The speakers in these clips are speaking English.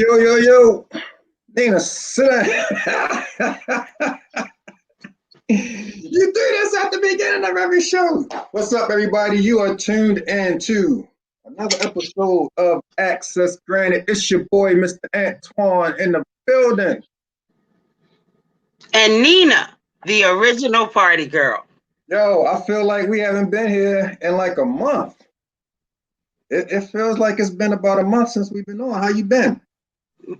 Yo, yo, yo. Nina, sit down. You do this at the beginning of every show. What's up, everybody? You are tuned in to another episode of Access Granted. It's your boy, Mr. Antoine, in the building. And Nina, the original party girl. Yo, I feel like we haven't been here in like a month. It feels like it's been about a month since we've been on. How you been?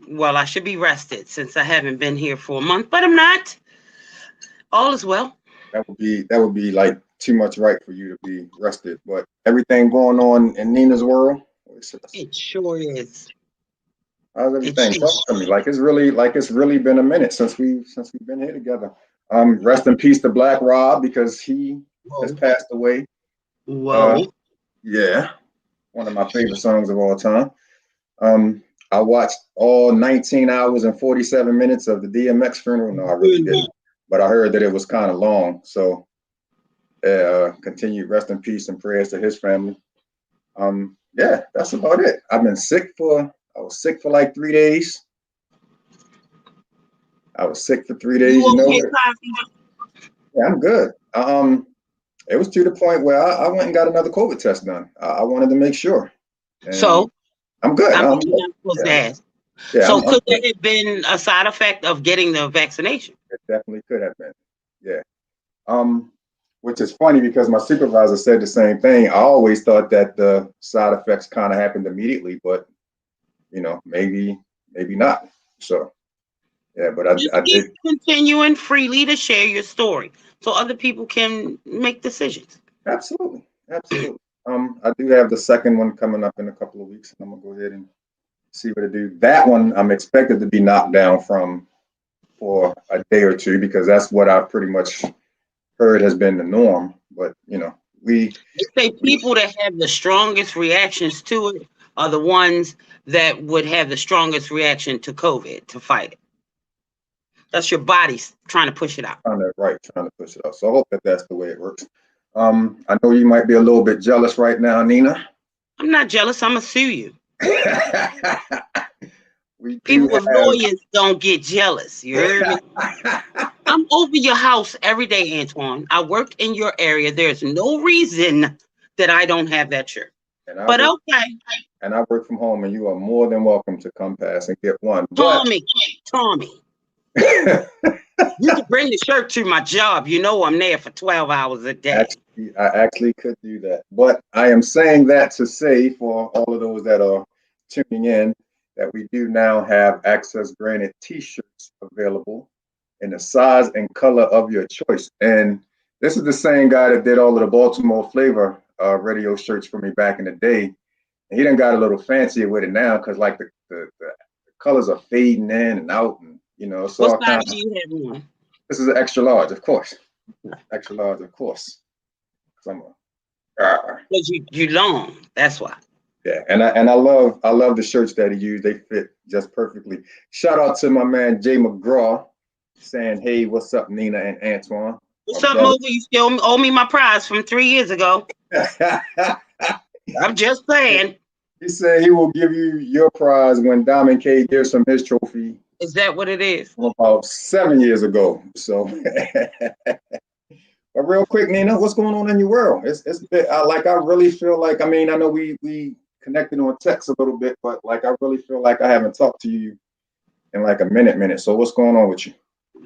Well, I should be rested since I haven't been here for a month, but I'm not. All is well. That would be like too much right for you to be rested. But everything going on in Nina's world. It sure is. How's everything? Talk to me. Like it's really been a minute since we've been here together. Rest in peace to Black Rob because he has passed away. Whoa. Yeah. One of my favorite songs of all time. I watched all 19 hours and 47 minutes of the DMX funeral. No, I really didn't. But I heard that it was kind of long. So continued rest in peace and prayers to his family. Yeah, that's about it. I was sick for like 3 days. I was sick for 3 days. You know what? Yeah, I'm good. It was to the point where I went and got another COVID test done. I wanted to make sure. And so I'm good. I'm supposed to ask. Yeah, so could there have been a side effect of getting the vaccination? It definitely could have been. Yeah. Which is funny because my supervisor said the same thing. I always thought that the side effects kind of happened immediately, but maybe not. So yeah, but I did continuing freely to share your story so other people can make decisions. Absolutely. I do have the second one coming up in a couple of weeks, and I'm gonna go ahead and see what I do. That one I'm expected to be knocked down from for a day or two because that's what I pretty much heard has been the norm. But they say people that have the strongest reactions to it are the ones that would have the strongest reaction to COVID to fight it. That's your body's trying to push it out. Trying to push it out. So I hope that that's the way it works. I know you might be a little bit jealous right now, Nina. I'm not jealous. I'm gonna sue you. People with lawyers don't get jealous. You heard me? I'm over your house every day, Antoine. I work in your area. There's no reason that I don't have that shirt. But okay. And I work from home, and you are more than welcome to come past and get one. Tommy. You can bring the shirt to my job. You know I'm there for 12 hours a day. I actually could do that. But I am saying that to say for all of those that are tuning in that we do now have Access Granted t-shirts available in the size and color of your choice. And this is the same guy that did all of the Baltimore Flavor radio shirts for me back in the day. And he done got a little fancier with it now because like the colors are fading in and out, and so what size do you have on? This is an extra large, of course. Extra large, of course. Because you long, that's why. Yeah, and I love the shirts that he used. They fit just perfectly. Shout out to my man Jay McGraw saying, "Hey, what's up, Nina and Antoine? What's up, Mover? You still owe me my prize from 3 years ago." I'm just saying. He said he will give you your prize when Diamond K gives him his trophy. Is that what it is? About 7 years ago. So, but real quick, Nina, what's going on in your world? It's a bit, I really feel like, I know we connected on text a little bit, but like I really feel like I haven't talked to you in like a minute. So what's going on with you?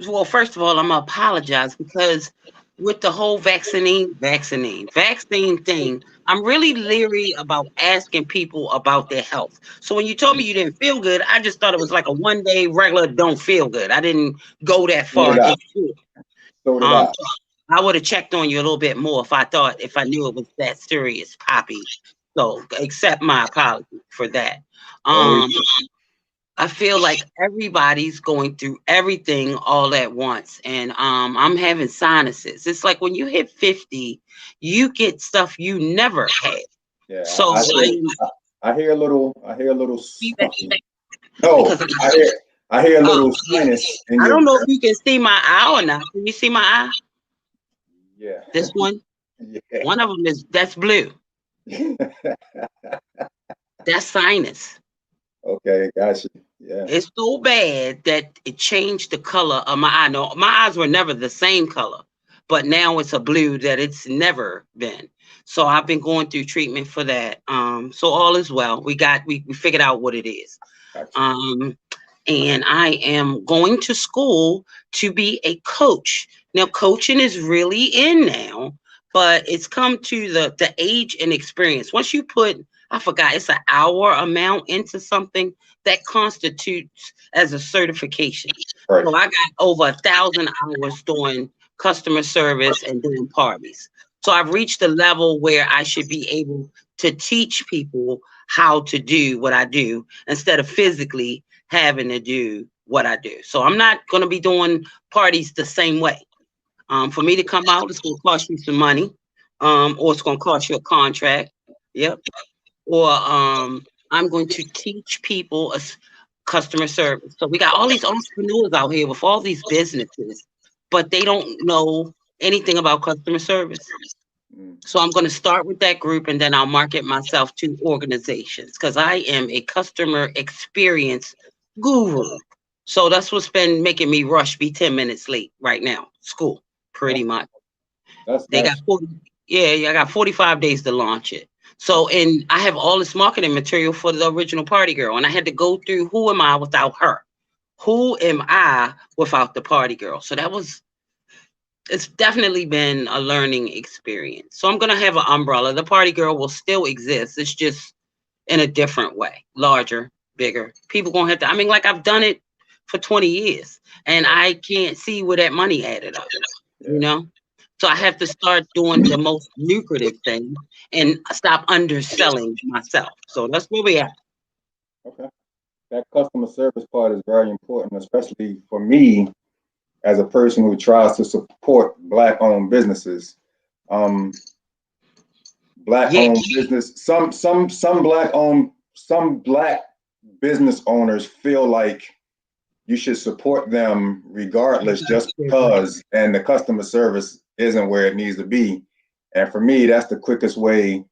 Well, first of all, I'm gonna apologize because with the whole vaccine thing, I'm really leery about asking people about their health. So when you told me you didn't feel good, I just thought it was like a 1 day regular don't feel good. I didn't go that far. So did I. I would have checked on you a little bit more if I knew it was that serious, Poppy. So accept my apology for that. I feel like everybody's going through everything all at once. And I'm having sinuses. It's like when you hit 50, you get stuff you never had. Yeah. So I hear a little I hear a little sinus. I don't know if you can see my eye or not. Can you see my eye? Yeah. This one? Yeah. One of them that's blue. That's sinus. Okay, gotcha. Yeah. It's so bad that it changed the color of my eye. No, my eyes were never the same color, but now it's a blue that it's never been. So I've been going through treatment for that. So all is well. We figured out what it is. Gotcha. Um, and I am going to school to be a coach. Now, coaching is really in now, but it's come to the age and experience. Once you put, I forgot, it's an hour amount into something that constitutes as a certification. Right. So I got over 1,000 hours doing customer service and doing parties. So I've reached a level where I should be able to teach people how to do what I do instead of physically having to do what I do. So I'm not going to be doing parties the same way. For me to come out, it's going to cost you some money, or it's going to cost you a contract. Yep. Or I'm going to teach people customer service. So we got all these entrepreneurs out here with all these businesses, but they don't know anything about customer service. Mm. So I'm going to start with that group and then I'll market myself to organizations because I am a customer experience guru. So that's what's been making me rush be 10 minutes late right now. School, pretty That's much. They got that's 40, yeah, I got 45 days to launch it. So, and I have all this marketing material for the original Party Girl, and I had to go through who am I without her? Who am I without the Party Girl? So it's definitely been a learning experience. So I'm gonna have an umbrella. The Party Girl will still exist. It's just in a different way, larger, bigger. People gonna have to. I mean, like I've done it for 20 years, and I can't see where that money added up. You yeah. know, so I have to start doing the most lucrative thing and stop underselling myself. So that's where we at. Okay. That customer service part is very important, especially for me as a person who tries to support Black-owned businesses. Um, Yeah, Black-owned business. Some Black business owners feel like you should support them regardless, just because, and the customer service isn't where it needs to be. And for me, that's the quickest way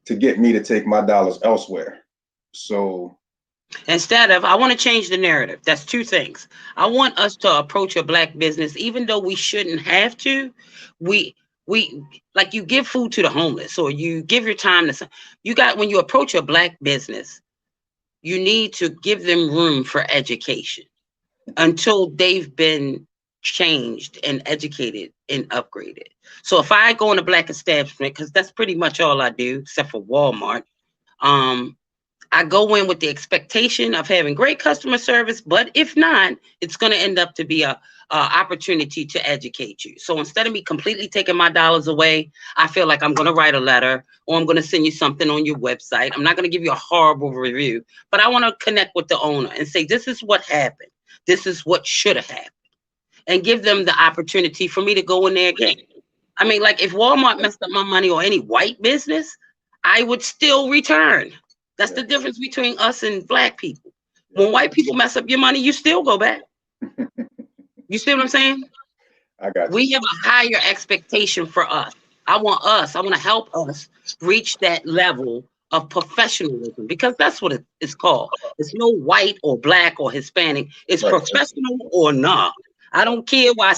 to get me to take my dollars elsewhere. So, instead of, I want to change the narrative. That's two things. I want us to approach a Black business, even though we shouldn't have to. We we like you give food to the homeless, or you give your time to you got when you approach a Black business, you need to give them room for education until they've been changed and educated and upgraded. So if I go in a Black establishment, because that's pretty much all I do, except for Walmart, um, I go in with the expectation of having great customer service, but if not, it's going to end up to be a opportunity to educate you. So instead of me completely taking my dollars away, I feel like I'm going to write a letter or I'm going to send you something on your website. I'm not going to give you a horrible review, but I want to connect with the owner and say, this is what happened. This is what should have happened, and give them the opportunity for me to go in there again. I mean, like if Walmart messed up my money or any white business, I would still return. That's yeah, the difference between us and Black people. yeah. When white people mess up your money, you still go back. You see what I'm saying? I got you. We have a higher expectation for us. I want to help us reach that level of professionalism because that's what it's called. It's no white or Black or Hispanic. It's Right. professional or nah. I don't care why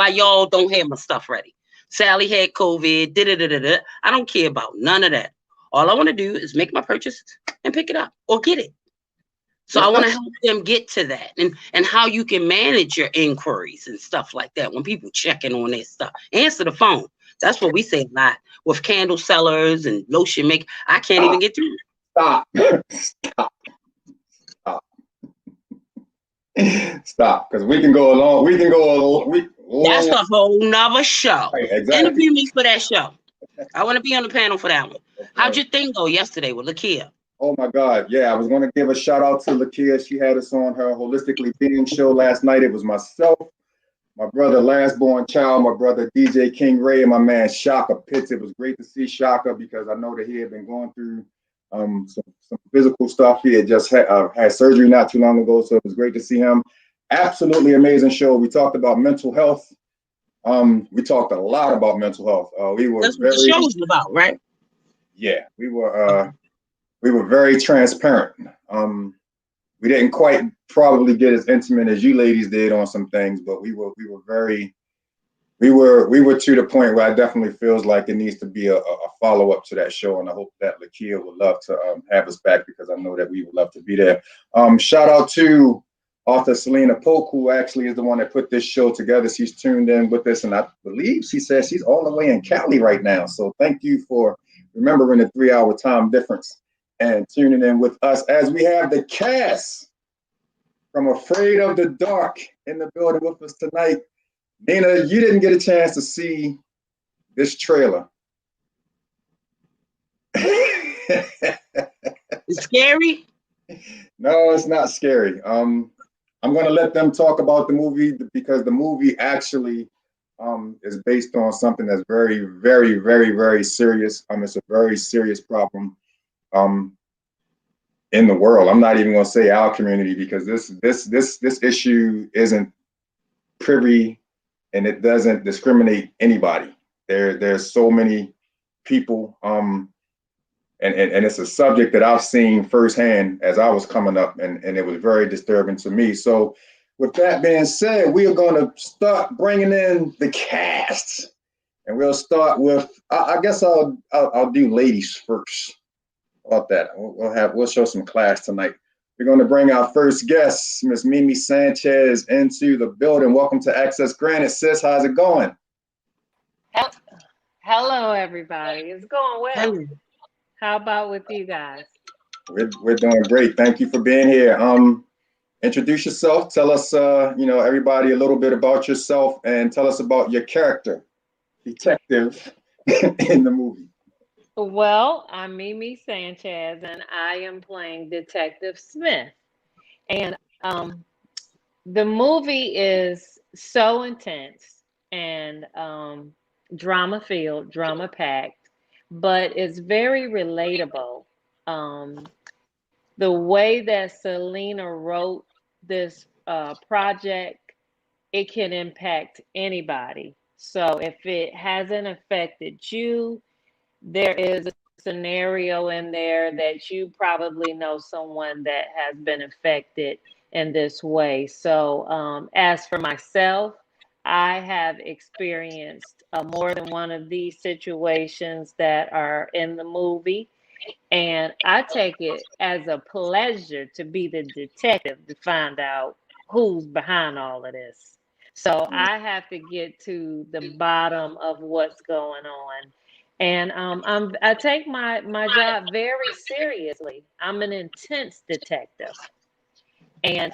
y'all don't have my stuff ready. Sally had COVID. Da, da, da, da, da. I don't care about none of that. All I want to do is make my purchase and pick it up or get it. So I Just want like, to help them get to that and how you can manage your inquiries and stuff like that when people checking on their stuff. Answer the phone. That's what we say a lot with candle sellers and lotion make. I can't even get through. stop, stop, stop, stop. Because we can go along. We can go along. That's Long. a whole nother show. Right, exactly. Interview me for that show. I want to be on the panel for that one. That's How'd right. your thing go yesterday with Lakia? Oh my God. Yeah, I was going to give a shout out to Lakia. She had us on her Holistically Being show last night. It was myself, my brother, last born child, my brother DJ King Ray, and my man Shaka Pitts. It was great to see Shaka because I know that he had been going through some physical stuff. He had just had surgery not too long ago, so it was great to see him. Absolutely amazing show. We talked about mental health. We talked a lot about mental health. We were That's what the show's about, right? yeah, we were very transparent. we didn't quite probably get as intimate as you ladies did on some things, but we were very we were to the point where I definitely feels like it needs to be a follow up to that show, and I hope that Lakia would love to have us back because I know that we would love to be there. Shout out to author Selena Polk, who actually is the one that put this show together. She's tuned in with us, and I believe she says she's all the way in Cali right now. So thank you for remembering the 3 hour time difference and tuning in with us as we have the cast from Afraid of the Dark in the building with us tonight. Nina, you didn't get a chance to see this trailer. It's scary. No, it's not scary. I'm going to let them talk about the movie because the movie actually is based on something that's very, very, very, very serious. It's a very serious problem in the world. I'm not even going to say our community because this issue isn't privy and it doesn't discriminate anybody. There's so many people, and it's a subject that I've seen firsthand as I was coming up, and it was very disturbing to me. So, with that being said, we are going to start bringing in the cast, and we'll start with. I guess I'll do ladies first. About that, we'll show some class tonight. We're going to bring our first guest, Miss Mimi Sanchez, into the building. Welcome to Access Granted, sis. How's it going? Hello, everybody. It's going well. Hello. How about with you guys? We're doing great. Thank you for being here. Introduce yourself. Tell us, everybody a little bit about yourself, and tell us about your character, detective, in the movie. Well, I'm Mimi Sanchez, and I am playing Detective Smith. And the movie is so intense and drama filled, drama packed, but it's very relatable. Um, the way that Selena wrote this project, it can impact anybody. So if it hasn't affected you, there is a scenario in there that you probably know someone that has been affected in this way. So, as for myself, I have experienced more than one of these situations that are in the movie. And I take it as a pleasure to be the detective to find out who's behind all of this. So I have to get to the bottom of what's going on. And I take my job very seriously. I'm an intense detective. And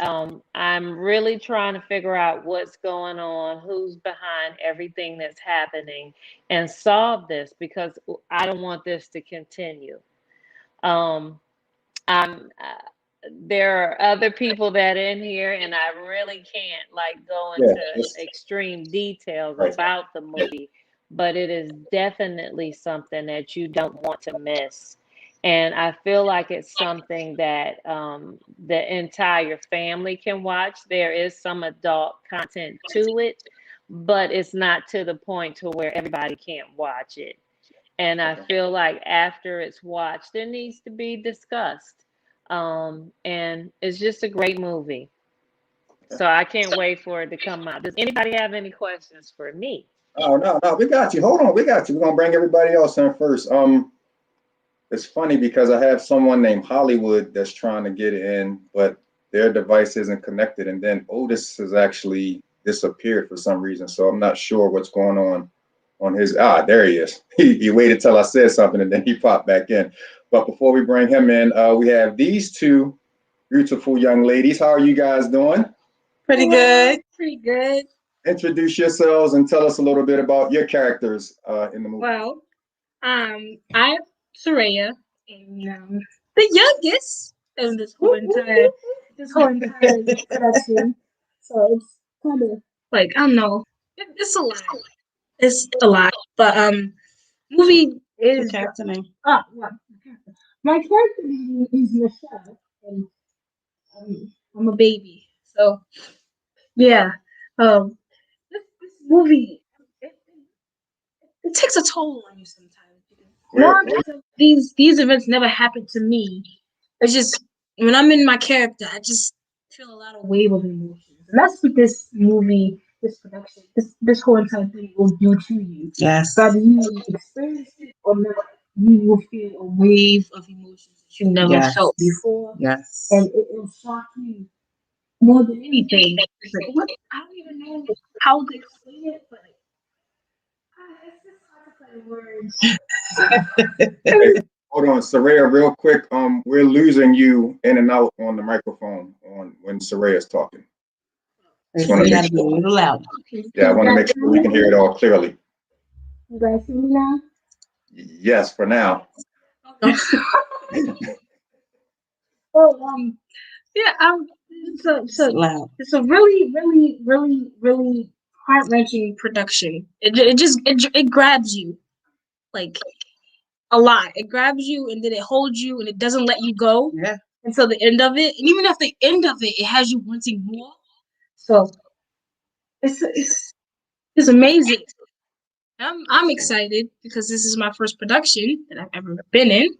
I'm really trying to figure out what's going on, who's behind everything that's happening, and solve this because I don't want this to continue. Um, I'm there are other people that are in here, and I really can't like go Yeah, into extreme details right. about the movie, but it is definitely something that you don't want to miss. And I feel like it's something that the entire family can watch. There is some adult content to it, but it's not to the point to where everybody can't watch it. And I Okay. feel like after it's watched, it needs to be discussed. And it's just a great movie. So I can't wait for it to come out. Does anybody have any questions for me? Oh no, we got you. Hold on, we got you. We're gonna bring everybody else in first. It's funny because I have someone named Hollywood that's trying to get in, but their device isn't connected. And then Otis has actually disappeared for some reason. So I'm not sure what's going on his. There he is. He waited till I said something and then he popped back in. But before we bring him in, we have these two beautiful young ladies. How are you guys doing? Pretty good. Pretty good. Introduce yourselves and tell us a little bit about your characters in the movie. Well, I'm Soraya, and the youngest in this whole entire production. So it's kind of like I don't know. It's a lot. It's a lot. But movie is character name. Well, my character name is Michelle, and I'm a baby. So yeah. Um, this movie. It takes a toll on you sometimes. Where, More because these events never happened to me. It's just when I'm in my character, I just feel a lot of wave of emotions, and that's what this movie, this production, this whole entire thing will do to you. Yes. Whether you experience it or not, you will feel a wave of emotions that you never Yes. felt before, Yes. and it'll shock you more than anything. It's like, what? I don't even know how to explain it, but it's just hard to put in words. Hey, hold on, Saraya, real quick. We're losing you in and out on the microphone on when Saraya's talking. Just want to You make gotta be a sure. little louder. Yeah, I want to make sure we can hear it all clearly. You guys see me now? Yes, for now. Oh, yeah, Loud. it's a really, really, really, really heart wrenching production. It grabs you like a lot. It grabs you and then it holds you and it doesn't let you go Yeah. until the end of it. And even at the end of it, it has you wanting more. So it's amazing. I'm excited because this is my first production that I've ever been in.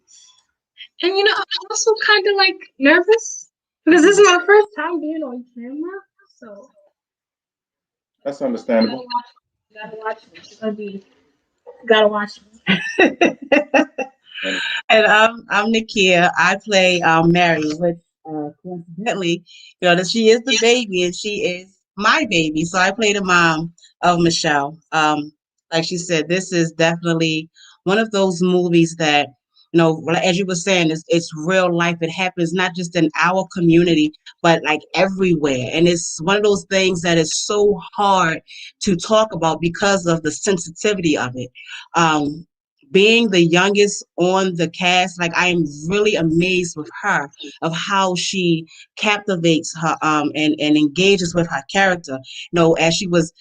And I'm also kind of like nervous because this is my first time being on camera. So That's understandable. gotta watch me. Gotta watch me. And I'm Nakia. I play Mary, which coincidentally, that she is the baby and she is my baby. So I play the mom of Michelle. Like she said, this is definitely one of those movies that, as you were saying, it's real life. It happens not just in our community, but like everywhere. And it's one of those things that is so hard to talk about because of the sensitivity of it. Being the youngest on the cast, like I am really amazed with her of how she captivates her and engages with her character. As she was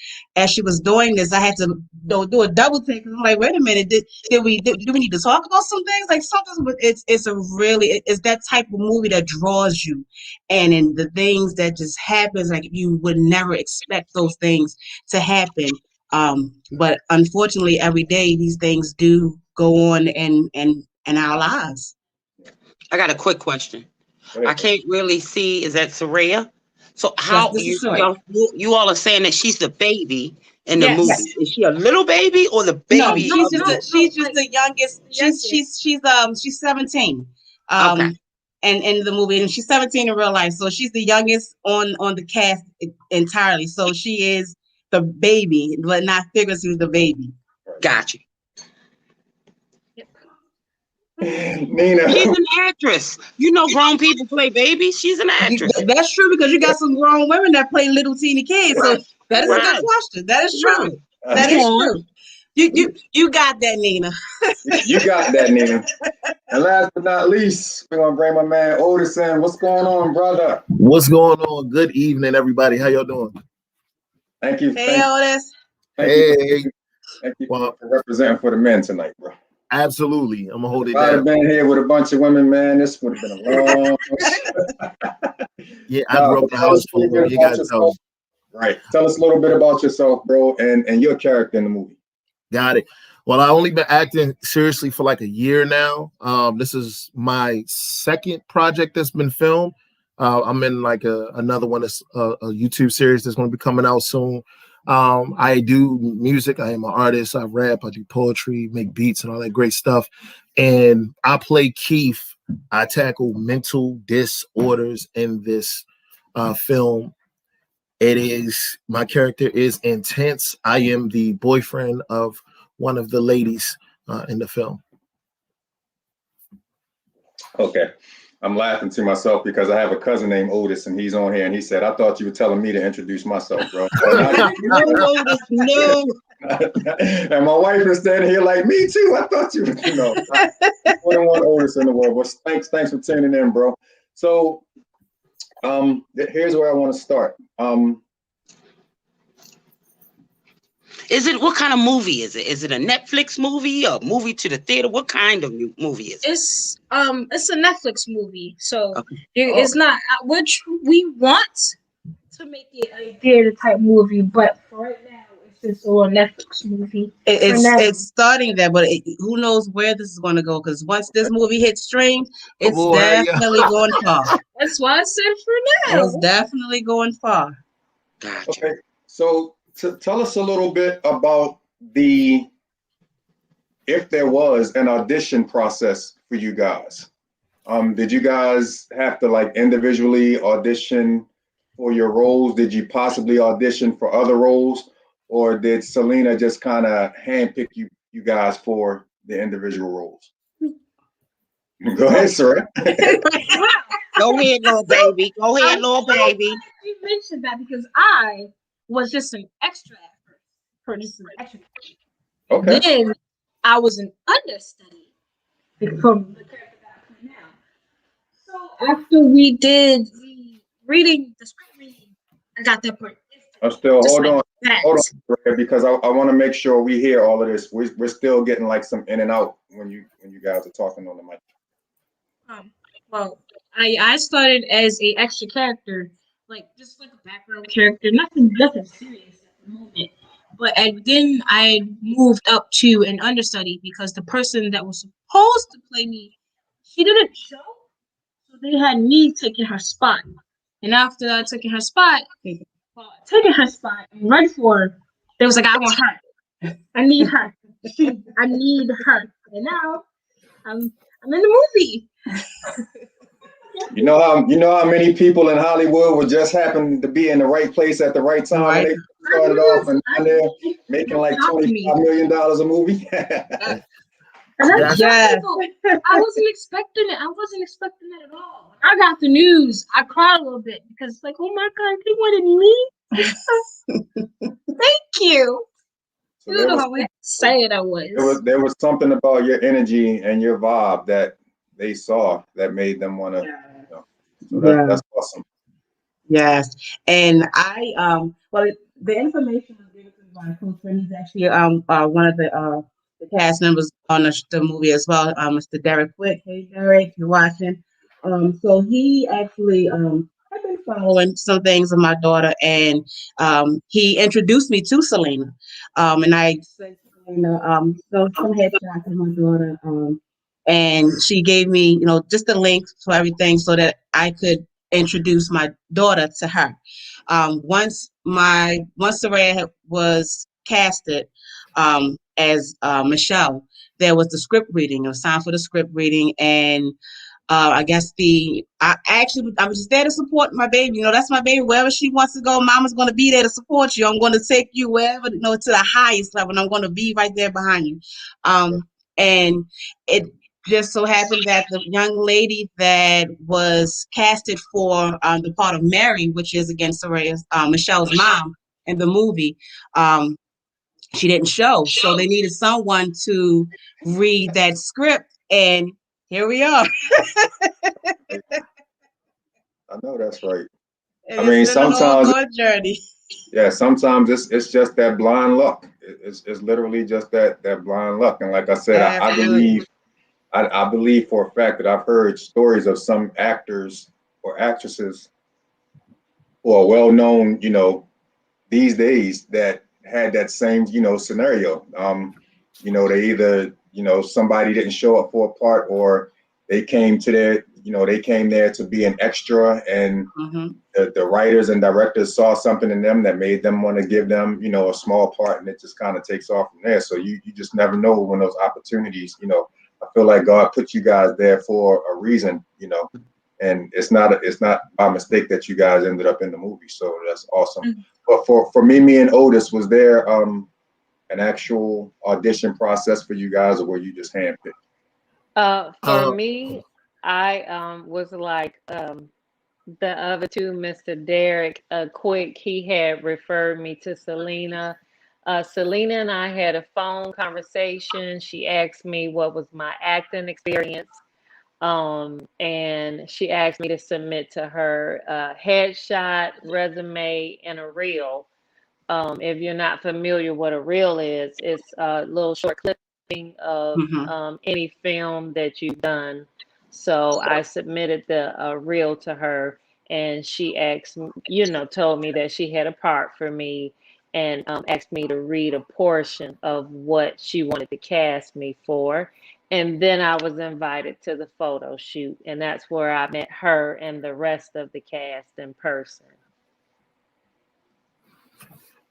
doing this, I had to do a double take. I'm like, wait a minute, do we need to talk about some things? Like something, but it's that type of movie that draws you, and in the things that just happens, like you would never expect those things to happen. But unfortunately, every day these things do go on in our lives. I got a quick question. I can't really see. Is that Saraya? So Yes, how this is Saraya. you all are saying that she's the baby in the Yes. movie? Is she a little baby or the No, baby? she's just the youngest. She's 17. Okay. And in the movie, and she's 17 in real life, so she's the youngest on the cast entirely. So she is the baby, but not figuratively the baby. Gotcha. Nina. She's an actress. Grown people play babies. She's an actress. That's true because you got some grown women that play little teeny kids. So that is a good question. That is true. That is true. You got that, Nina. You got that, Nina. And last but not least, we're gonna bring my man Otis in. What's going on, brother? What's going on? Good evening, everybody. How y'all doing? Thank you. Hey, Otis. Hey. Thank you for representing for the men tonight, bro. Absolutely. I'm gonna hold it If I'd have down. been here with a bunch of women, man, this would have been a long. Yeah, I grew up in a house full of women. You gotta tell me. Right. Tell us a little bit about yourself, bro, and your character in the movie. Got it. Well, I only been acting seriously for like a year now. This is my second project that's been filmed. I'm in like another one that's a YouTube series that's going to be coming out soon. I do music. I am an artist. I rap. I do poetry, make beats, and all that great stuff. And I play Keith. I tackle mental disorders in this film. My character is intense. I am the boyfriend of one of the ladies in the film. Okay. I'm laughing to myself because I have a cousin named Otis and he's on here and he said, I thought you were telling me to introduce myself, bro. No, Otis, no. And my wife is standing here like, me too. I thought you would, I wouldn't want Otis in the world. But thanks for tuning in, bro. So here's where I want to start. What kind of movie is it? Is it a Netflix movie, a movie to the theater? What kind of movie is it? It's a Netflix movie, so it's not which we want to make it a theater type movie, but for right now Access or a Netflix movie. It's starting there, but who knows where this is going to go? Because once this movie hits stream, it's definitely going far. That's why I said for now. It's definitely going far. Gotcha. Okay, so tell us a little bit about if there was an audition process for you guys. Did you guys have to like individually audition for your roles? Did you possibly audition for other roles, or did Selena just kind of handpick you guys for the individual roles? Go ahead, sir. Go ahead, little baby. Go ahead, little baby. You mentioned that because I was just an extra at first for just an extra. Okay. Then I was an understudy from the character that I play now. So after we did the reading, the script reading, I got that part. I'm still Just hold like on, that. hold on, Greg, because I want to make sure we hear all of this. We're still getting like some in and out when you guys are talking on the mic. Well, I started as a extra character, like just like a background character, nothing serious at the moment. But then I moved up to an understudy because the person that was supposed to play me, she didn't show, so they had me taking her spot. And after I taking her spot, and ready for her, they was like, I want her. I need her. I need her. And now I'm in the movie. You know how many people in Hollywood would just happen to be in the right place at the right time when they started off and they're making like $25 million a movie. Yes. I wasn't expecting it. I wasn't expecting it at all. When I got the news, I cried a little bit because it's like, oh my God, they wanted me. Thank you. So You know how excited I was. There was something about your energy and your vibe that they saw that made them want to. So that's awesome. Yes, and well, the information was given to me by a close friend. He's actually one of the cast members on the movie as well, Mr. Derek Wick. Hey Derek, you're watching. So he actually I've been following some things of my daughter, and he introduced me to Selena. And I sent Selena some headshots of my daughter. And she gave me, just the link to everything so that I could introduce my daughter to her. Once Soraya was casted as Michelle, there was the script reading. It was time for the script reading, and I guess I was just there to support my baby. That's my baby. Wherever she wants to go, Mama's going to be there to support you. I'm going to take you wherever, to the highest level, and I'm going to be right there behind you. And it just so happened that the young lady that was casted for the part of Mary, which is against Michelle's mom in the movie, she didn't show. So they needed someone to read that script, and here we are. I know that's right. I mean, sometimes an journey. Yeah, sometimes it's just that blind luck. It's literally just that blind luck. And like I said, I believe for a fact that I've heard stories of some actors or actresses who are well known, these days that had that same, scenario. They either, somebody didn't show up for a part, or they came there to be an extra, and the writers and directors saw something in them that made them want to give them, a small part, and it just kind of takes off from there. So you just never know when those opportunities, I feel like God put you guys there for a reason, and it's not by mistake that you guys ended up in the movie. So that's awesome. But for Mimi and Otis, was there an actual audition process for you guys, or were you just handpicked? For me, I was like the other two, Mr. Derek Quick. He had referred me to Selena. Selena and I had a phone conversation. She asked me what was my acting experience. And she asked me to submit to her headshot, resume, and a reel. If you're not familiar what a reel is, it's a little short clipping of any film that you've done. So I submitted the reel to her, and she asked, told me that she had a part for me. and asked me to read a portion of what she wanted to cast me for. And then I was invited to the photo shoot, and that's where I met her and the rest of the cast in person.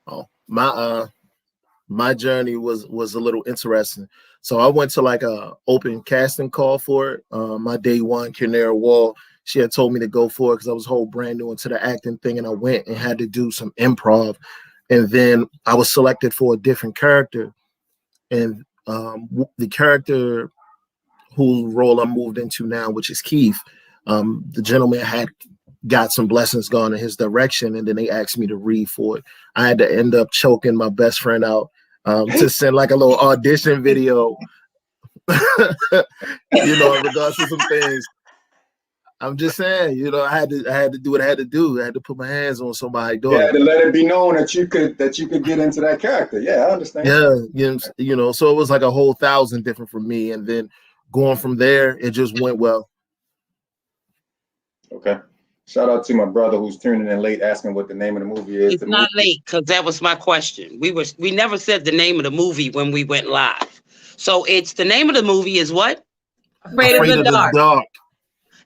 Oh, my journey was a little interesting. So I went to like a open casting call for it. My day one, Kinera Wall, she had told me to go for it because I was whole brand new into the acting thing, and I went and had to do some improv. And then I was selected for a different character, and the character whose role I moved into now, which is Keith, the gentleman had got some blessings gone in his direction, and then they asked me to read for it. I had to end up choking my best friend out to send like a little audition video, in regards to some things. I'm just saying, I had to do what I had to do. I had to put my hands on somebody's daughter. Yeah, to let it be known that you could get into that character. Yeah, I understand. Yeah, so it was like a whole 1,000 different for me, and then going from there, it just went well. Okay. Shout out to my brother who's tuning in late, asking what the name of the movie is. It's not late, because that was my question. We never said the name of the movie when we went live. So it's the name of the movie is what? Afraid of the Dark.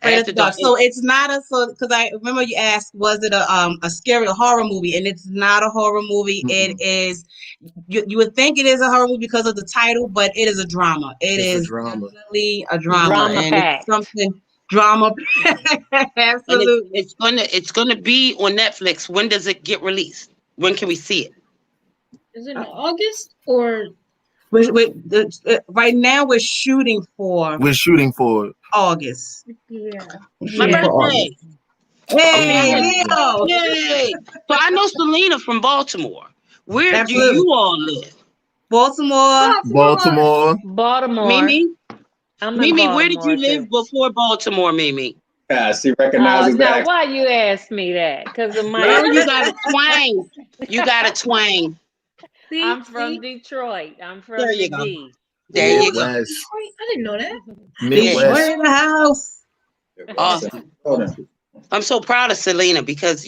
Afraid of the Dark. So it's not because I remember you asked, was it a scary horror movie? And it's not a horror movie. Mm-hmm. It is. You would think it is a horror movie because of the title, but it is a drama. It's definitely a drama, and it's something drama. Absolutely. And it's gonna be on Netflix. When does it get released? When can we see it? Is it in August or? Right now we're shooting for. August. Yeah. My birthday. Hey, Leo. Yay. So I know Selena from Baltimore. Where do you all live? Baltimore. Mimi? Mimi, where did you live before Baltimore, Mimi? She recognizes that. Now, why you ask me that? Because of my. Girl, you got a twang. You got a twang. I'm from Detroit. I'm from there you the D. There you go. I didn't know that. Detroit in the house. Awesome. I'm so proud of Selena because,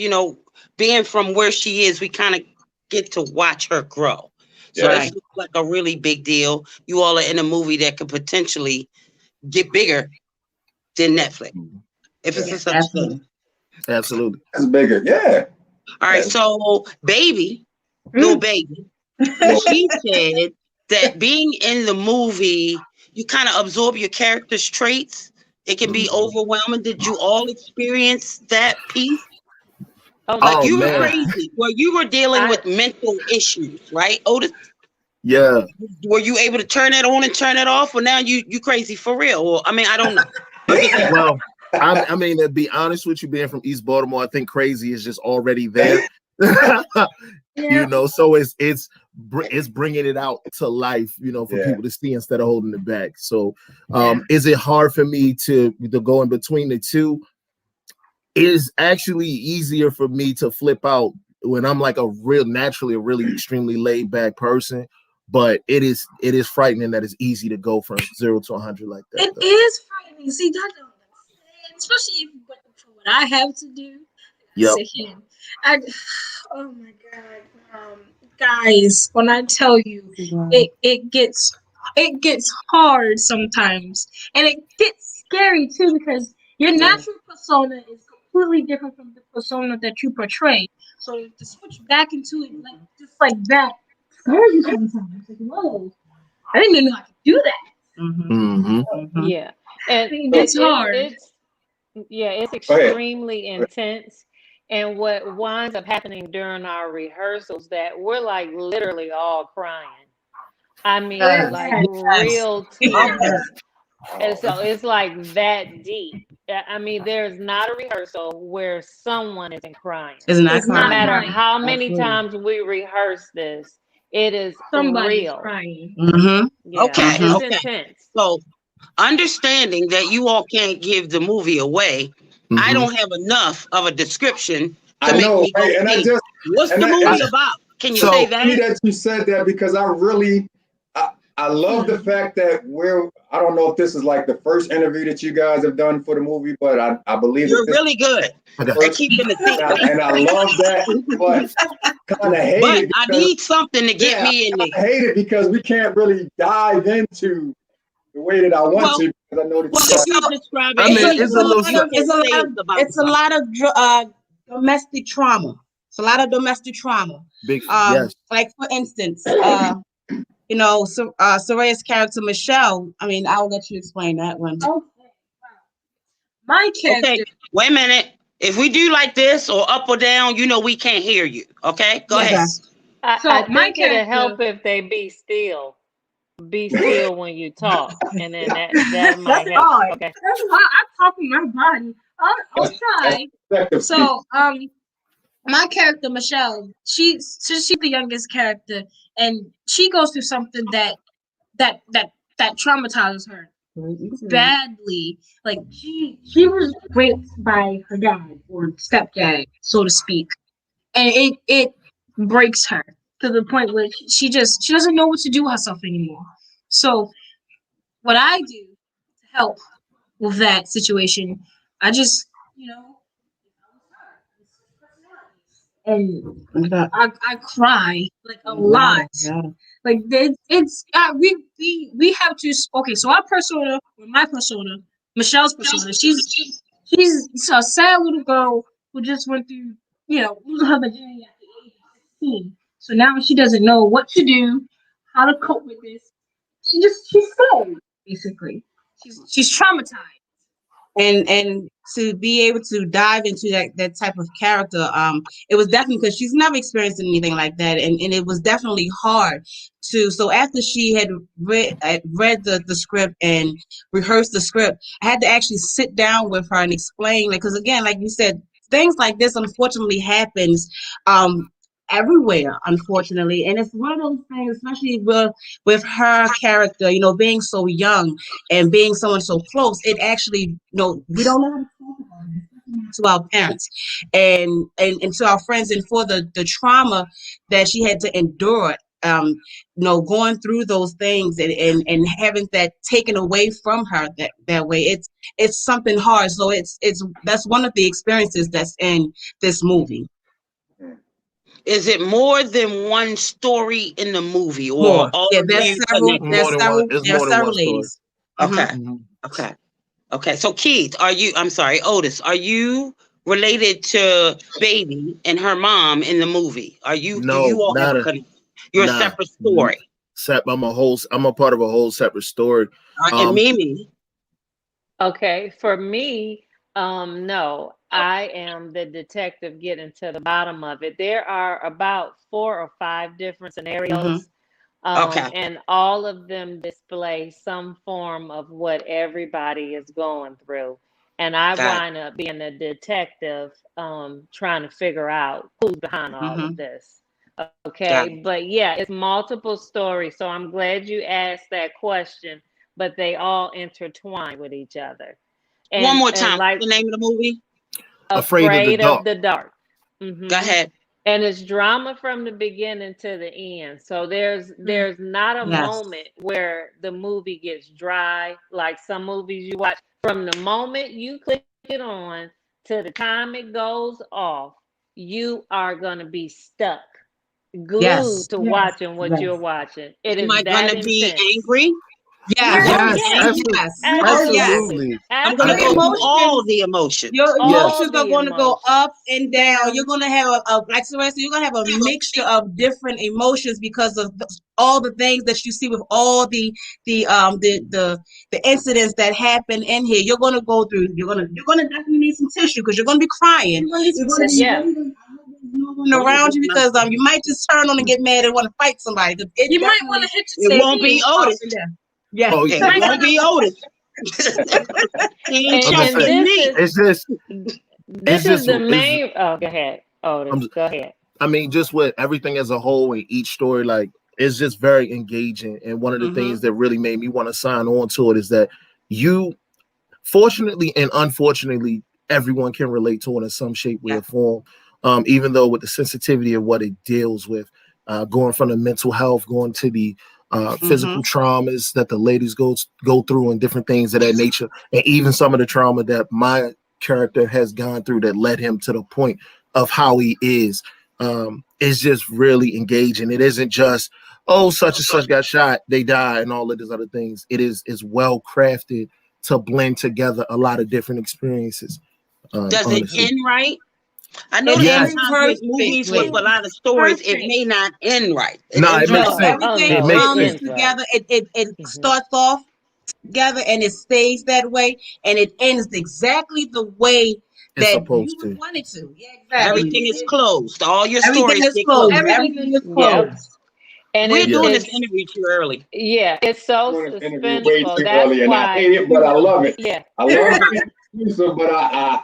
being from where she is, we kind of get to watch her grow. So that looks like a really big deal. You all are in a movie that could potentially get bigger than Netflix. If it's a such thing. Absolutely. It's bigger. Yeah. All right. So, little baby, she said that being in the movie, you kind of absorb your character's traits. It can be overwhelming. Did you all experience that piece? You were crazy. Well, you were dealing with mental issues, right, Otis? Yeah. Were you able to turn that on and turn it off? Or now you crazy for real? Or I don't know. Well, to be honest with you, being from East Baltimore, I think crazy is just already there. So it's bringing it out to life, for people to see instead of holding it back. So, is it hard for me to go in between the two? It is actually easier for me to flip out when I'm like a really extremely laid back person. But it is frightening that it's easy to go from 0 to 100 like that. It is frightening. See, that don't understand, especially for what I have to do. Yep. Oh my God, guys! When I tell you, it gets hard sometimes, and it gets scary too because your natural persona is completely different from the persona that you portray. So to switch back into it like that scares you sometimes. Like, whoa, I didn't even know I could do that. Mm-hmm. Yeah, and it's hard. It's extremely intense. And what winds up happening during our rehearsals that we're like literally all crying. I mean, real tears. And so it's like that deep. I mean, there's not a rehearsal where someone isn't crying. It's not no matter how many times we rehearse this, it is somebody's real. Crying. Mm-hmm. Yeah, it's intense. So, understanding that you all can't give the movie away, I don't have enough of a description to make me go see. What's the movie about? Can you say that? Funny that you said that because I really, I love the fact that I don't know if this is like the first interview that you guys have done for the movie, but I believe You're that this really good at keeping the secret. and I love that, but kind of hate But it I because need something to get me in I there. hate it because we can't really dive into the way that I want to because I know that Well, you guys. if you describe I it, mean, It's a lot of domestic trauma. It's a lot of domestic trauma. big yes. Like for instance, Soraya's character Michelle. I mean, I'll let you explain that one. Okay. My character. Okay, wait a minute. If we do like this or up or down, we can't hear you. Okay, go ahead. I think it'll help if they be still. Be still when you talk, and then that might help. Hard. Okay. That's hard. I talk with my body. I'll try. So, my character Michelle, she's the youngest character, and she goes through something that traumatizes her badly. Like she was raped by her dad or stepdad, so to speak, and it breaks her to the point where she doesn't know what to do with herself anymore. So what I do to help with that situation, I just and I cry like a lot. Like we have to. Okay, so my persona, Michelle's persona, she's a sad little girl who just went through losing her virginity at the age of 16. So now she doesn't know what to do, how to cope with this. She's scared basically. She's traumatized. And to be able to dive into that type of character, it was definitely because she's never experienced anything like that, and it was definitely hard to. So after she had read the script and rehearsed the script, I had to actually sit down with her and explain, because again, like you said, things like this unfortunately happens everywhere, unfortunately, and it's one of those things, especially with her character, being so young and being someone so close. It actually, we don't know how to talk about it to our parents and to our friends, and for the trauma that she had to endure, going through those things and having that taken away from her that way. It's something hard. So that's one of the experiences that's in this movie. Is it more than one story in the movie, or More? all Yeah, of there's you several. connected? There are several ladies. Okay. Okay. So Keith, Otis, are you related to Baby and her mom in the movie? Do you all have a connection? You're a separate story. I'm a part of a whole separate story. And Mimi. Okay, for me, no, I am the detective getting to the bottom of it. There are about 4 or 5 different scenarios, and all of them display some form of what everybody is going through. And I wind up being a detective, trying to figure out who's behind all of this. Okay, but yeah, it's multiple stories. So I'm glad you asked that question, but they all intertwine with each other. And, one more time, like the name of the movie? Afraid of the Dark. Mm-hmm. Go ahead. And it's drama from the beginning to the end. So there's not a moment where the movie gets dry, like some movies you watch. From the moment you click it on to the time it goes off, you are gonna be stuck, glued to watching what you're watching. It is that gonna intense. be angry? Absolutely. I'm gonna go through all the emotions. Your emotions are going to go up and down. You're going to have like Sarah said, you're going to have a mixture of different emotions because of all the things that you see with all the incidents that happen in here. You're going to go through. You're going to definitely need some tissue because you're going to be crying. Around you because you might just turn on and get mad and want to fight somebody. You might want to hit your It won't be Otis. Yeah. Oh, it won't be Otis. This is the main. Oh, go ahead, Otis. Go ahead. I mean, just with everything as a whole and each story, like it's just very engaging. And one of the things that really made me want to sign on to it is that you, fortunately and unfortunately, everyone can relate to it in some shape, way, or form. Even though with the sensitivity of what it deals with, going from the mental health, going to the physical traumas that the ladies go through and different things of that nature, and even some of the trauma that my character has gone through that led him to the point of how he is. It's just really engaging. It isn't just, oh, such and such got shot, they die, and all of these other things. It's well crafted to blend together a lot of different experiences. Does honestly. it end right? I know Yes. sometimes with movies with a lot of stories, it may not end right. No, it makes sense. Everything It makes comes sense. together. It starts off together and it stays that way, and it ends exactly the way It's that supposed you would to. want it to. Yeah, exactly. Everything is closed. All your Everything stories is get closed. closed. Everything is Yep. closed. And We're doing this it's interview too early. yeah, it's so Doing this interview way suspenseful. too That's early, and I why, hate it, but I love it. yeah, I love it, exclusive, but I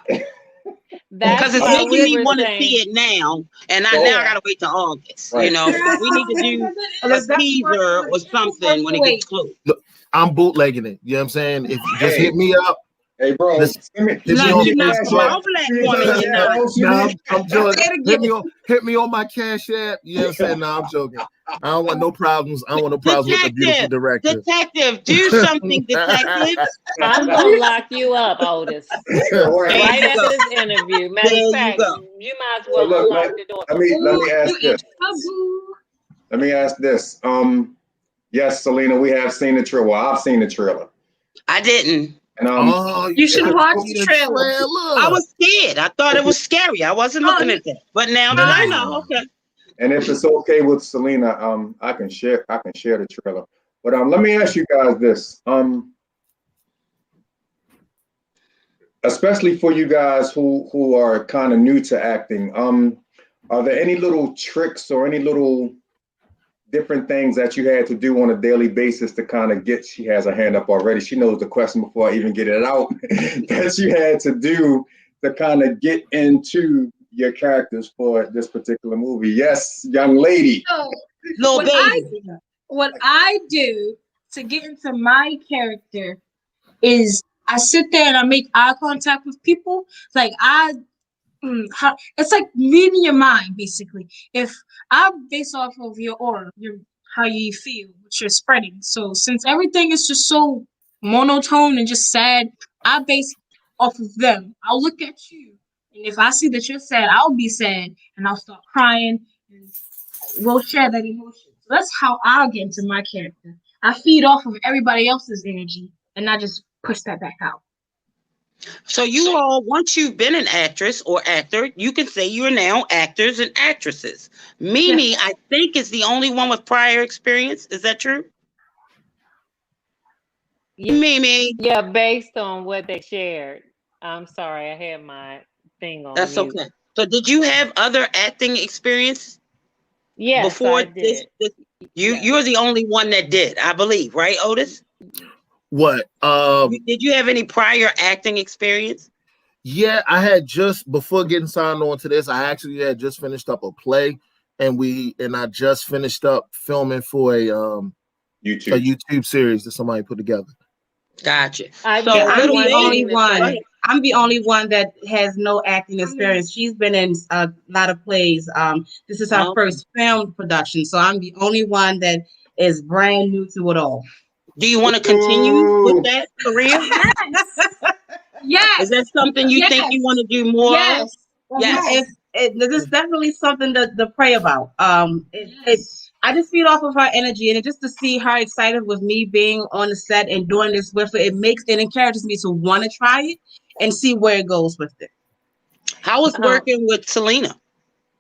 that's Because it's why making we me were want to saying, see it now, and now I yeah, gotta wait till August. Right. You know, we need to do And a it's definitely worth teaser it. or It's something worth when the it gets wait. close. Look, I'm bootlegging it. You know what I'm saying? If you just Hey. hit me up, Hey, bro, listen, send me, hit me Not on you not Cash small App. black See each woman, other you're at not. OCD. no, I'm joking. Say it again. Hit me on my Cash App. You know what I'm saying? No, I'm joking. I don't want no problems. I don't want no problems with the beautiful director. Detective, do something, detective. I'm gonna lock you up, Otis. Right. Right you after go. this interview. Matter There of you fact, go. you might as So well look, unlock the door. let me ask You in this. trouble. Let me ask this. Yes, Selena, we have seen the trailer. Well, I've seen the trailer, I didn't. and Oh, You should if watch see the trailer. I was scared. I thought it was scary. I wasn't looking at that. But now that I know, okay. and if it's okay with Selena, I can share the trailer. But let me ask you guys this. Especially for you guys who are kind of new to acting, are there any little tricks or any little different things that you had to do on a daily basis to kind of get? She has her hand up already. She knows the question before I even get it out. That you had to do to kind of get into your characters for this particular movie. Yes, young lady. So Little what I do to get into my character is I sit there and I make eye contact with people. Like it's like reading your mind basically. If I base off of your aura, your how you feel, what you're spreading. So since everything is just so monotone and just sad, I base off of them. I'll look at you, and if I see that you're sad, I'll be sad, and I'll start crying, and we'll share that emotion. So that's how I'll get into my character. I feed off of everybody else's energy, and I just push that back out. So you all, once you've been an actress or actor, you can say you are now actors and actresses. Mimi, I think, is the only one with prior experience. Is that true? Yeah, Mimi. yeah, based on what they shared. I'm sorry, I had my thing on That's mute. okay. So did you have other acting experience Yes, before I did. you're the only one that did, I believe, right, Otis? What? Did you have any prior acting experience? Yeah, I had just before getting signed on to this, I actually had just finished up a play, and I just finished up filming for a YouTube series that somebody put together. Gotcha. I'm So I'm little the baby, only go one. ahead. I'm the only one that has no acting experience. She's been in a lot of plays. This is her Okay. first film production, so I'm the only one that is brand new to it all. Do you want to continue with that career? Yes. Is that something you think you want to do more of? Yes. Yes. It's definitely something to pray about. I just feed off of her energy, and just to see her excited with me being on the set and doing this with her, it encourages me to want to try it and see where it goes with it. How was working with Selena?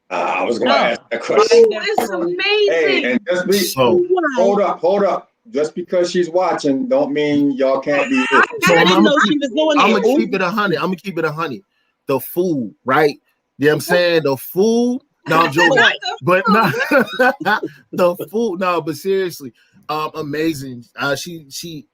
I was going to ask that question. It's amazing. Hey, and hold up. Just because she's watching, don't mean y'all can't be rich. So I didn't know she was doing that. I'm gonna keep it 100. I'm gonna keep it 100. The food, right? You know what I'm saying? The food. No, I'm joking. But no, the food. No, but seriously, amazing. I'm sorry,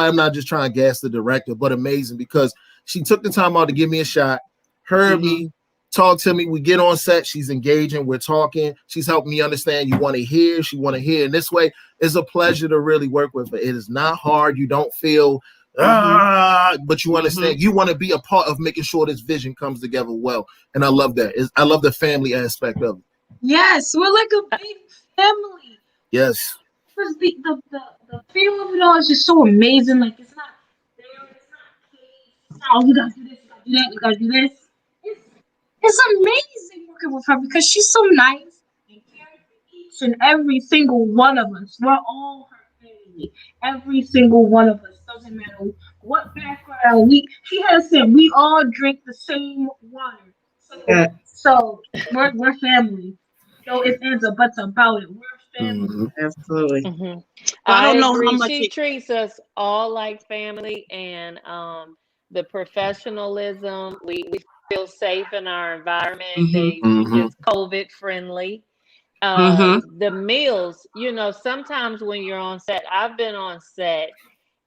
I'm not just trying to gas the director, but amazing because she took the time out to give me a shot, heard me, talk to me. We get on set. She's engaging. We're talking. She's helping me understand. You want to hear. She want to hear. In this way, it's a pleasure to really work with her. It is not hard. You don't feel but you understand. You want to be a part of making sure this vision comes together well. And I love that. I love the family aspect of it. Yes, we're like a big family. Yes. just the feel of it all is just so amazing. Like it's not there, it's not caged, it's not, oh, you gotta do this, you gotta do that, you gotta do this. It's it's amazing working with her because she's so nice and caring for each and every single one of us. We're all her family. Every single one of us doesn't matter what background we. She has said we all drink the same water. So Yeah, so we're family. No ifs, ands, or buts about it. We're family. Mhm. absolutely. Hmm. So I I don't know how agree. much She it. treats us all like family, and the professionalism. We feel safe in our environment. Mm-hmm. Mhm. It's COVID friendly. Mm-hmm. The meals. Sometimes when you're on set, I've been on set,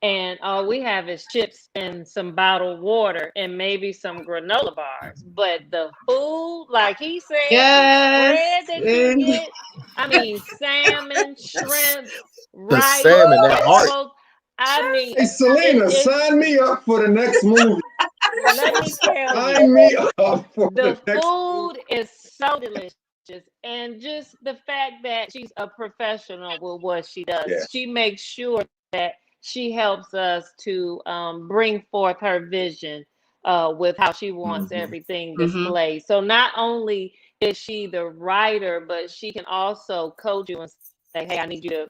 and all we have is chips and some bottled water and maybe some granola bars. But the food, like he said, the Yes. spread that you And get, I mean, salmon, shrimp, The rice, salmon, that heart. vegetables. I mean, Hey, Selena, it's sign me up for the next movie. let me tell you, Sign me up for the the next movie. food is so delicious. And just the fact that she's a professional with what she Yeah. does, she makes sure that she helps us to bring forth her vision with how she wants Hmm. everything mm-hmm. displayed. So not only is she the writer, but she can also coach you and say, "Hey, I need you to